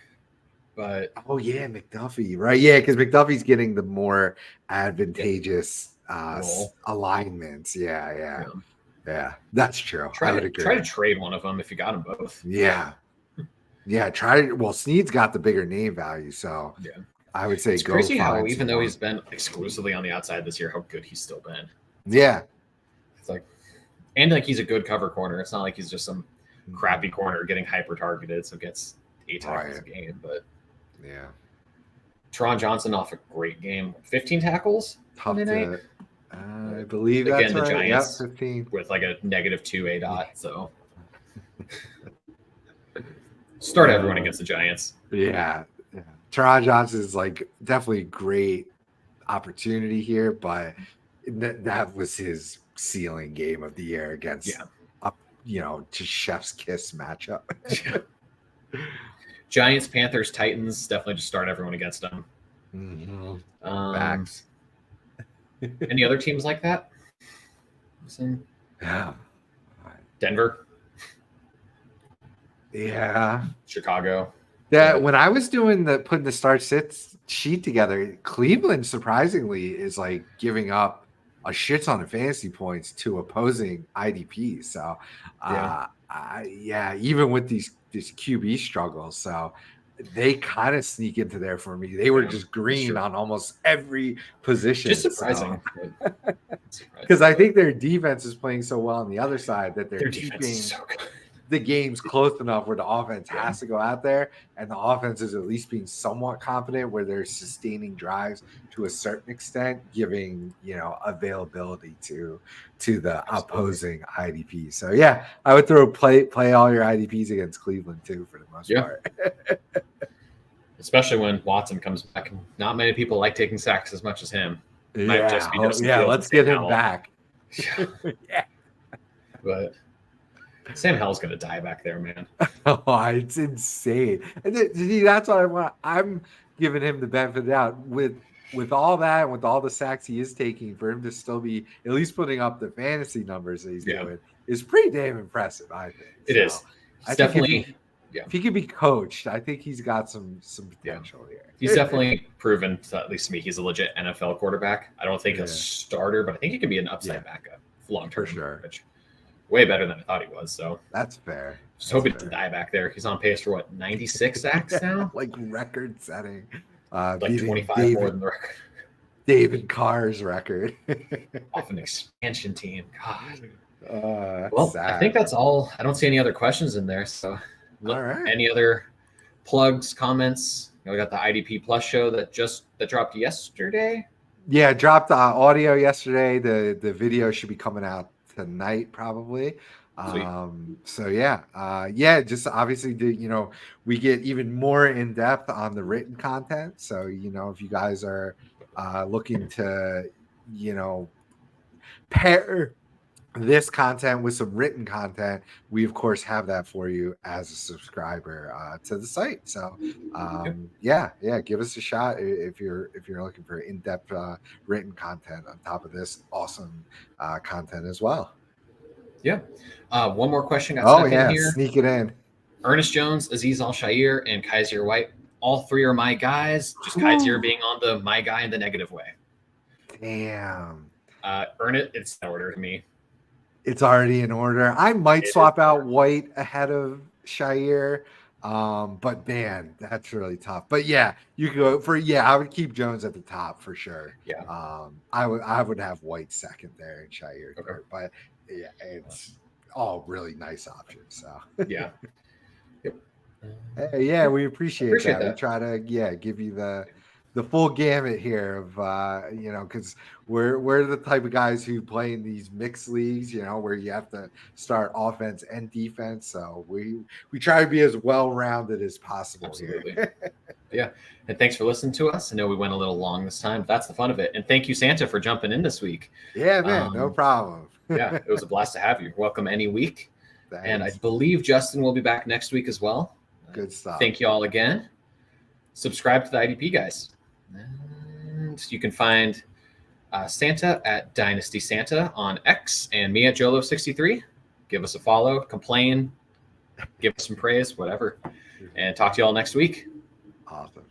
S1: But
S2: McDuffie, right? Yeah, because McDuffie's getting the more advantageous alignments. Yeah, that's true.
S1: Try to trade one of them if you got them both.
S2: Yeah. Snead's got the bigger name value, so I would say
S1: it's crazy how even though he's been exclusively on the outside this year, how good he's still been.
S2: Yeah,
S1: it's he's a good cover corner. It's not like he's just some crappy corner getting hyper targeted, so gets 8 tackles a game, but.
S2: Yeah.
S1: Teron Johnson off a great game. 15 tackles.
S2: Tough to, I believe that's
S1: the
S2: right.
S1: Giants
S2: 15.
S1: with a -2 ADOT. So start everyone against the Giants.
S2: Yeah. Teron Johnson is definitely a great opportunity here, but that was his ceiling game of the year against just chef's kiss matchup.
S1: Giants, Panthers, Titans, definitely just start everyone against them.
S2: Facts.
S1: Any other teams like that?
S2: Yeah.
S1: Denver.
S2: Yeah.
S1: Chicago.
S2: That when I was doing putting the start sits sheet together, Cleveland surprisingly is like giving up a shit ton of fantasy points to opposing IDPs. So even with these QB struggles, so they kind of sneak into there for me. They were just green on almost every position.
S1: Just surprising.
S2: Because I think their defense is playing so well on the other side that they're keeping the games close enough where the offense has to go out there, and the offense is at least being somewhat competent where they're sustaining drives to a certain extent, giving availability to the opposing IDP. So yeah, I would play all your IDPs against Cleveland too for the most part.
S1: Especially when Watson comes back. Not many people like taking sacks as much as him.
S2: Might just be let's get him back.
S1: But Sam Howell's gonna die back there, man.
S2: Oh, it's insane. And that's what I want. I'm giving him the benefit of the doubt with all that and with all the sacks he is taking, for him to still be at least putting up the fantasy numbers that he's doing is pretty damn impressive, I think.
S1: It is.
S2: I definitely if he could be coached, I think he's got some potential here.
S1: He's definitely proven, at least to me, he's a legit NFL quarterback. I don't think a starter, but I think he could be an upside backup long term.
S2: For sure.
S1: Which, way better than I thought he was. So
S2: that's fair.
S1: Just hoping to die back there. He's on pace for 96 sacks now?
S2: Like record setting.
S1: Like 25 more than the record.
S2: David Carr's record.
S1: Off an expansion team. God.
S2: Well,
S1: sad. I think that's all. I don't see any other questions in there. So
S2: all right.
S1: Any other plugs, comments? We got the IDP Plus show that dropped yesterday.
S2: Yeah, dropped audio yesterday. The video should be coming out tonight probably. So just obviously we get even more in depth on the written content. So if you guys are looking to pair this content with some written content, we of course have that for you as a subscriber to the site. So give us a shot if you're looking for in-depth written content on top of this awesome content as well.
S1: One more question got in here.
S2: Sneak it in.
S1: Ernest Jones, Azeez Al-Shaair, and Kaiser White, all three are my guys. Just Kaiser being on the my guy in the negative way.
S2: Damn.
S1: Ernest, it's in order to me.
S2: It's already in order. I might swap out White ahead of Shaair, but man, that's really tough. But you could go for I would keep Jones at the top for sure. I would have White second there and Shaair third. But it's all really nice options. So we appreciate that. We try to give you the full gamut here of because we're the type of guys who play in these mixed leagues, where you have to start offense and defense. So we try to be as well rounded as possible. Absolutely.
S1: Here. And thanks for listening to us. I know we went a little long this time, but that's the fun of it. And thank you, Santa, for jumping in this week.
S2: Yeah, man, no problem.
S1: It was a blast to have you. Welcome any week.
S2: Thanks.
S1: And I believe Justin will be back next week as well.
S2: Good stuff.
S1: Thank you all again. Subscribe to the IDP guys. And you can find Santa at Dynasty Santa on X and me at Jolo63. Give us a follow, complain, give us some praise, whatever. And talk to you all next week.
S2: Awesome.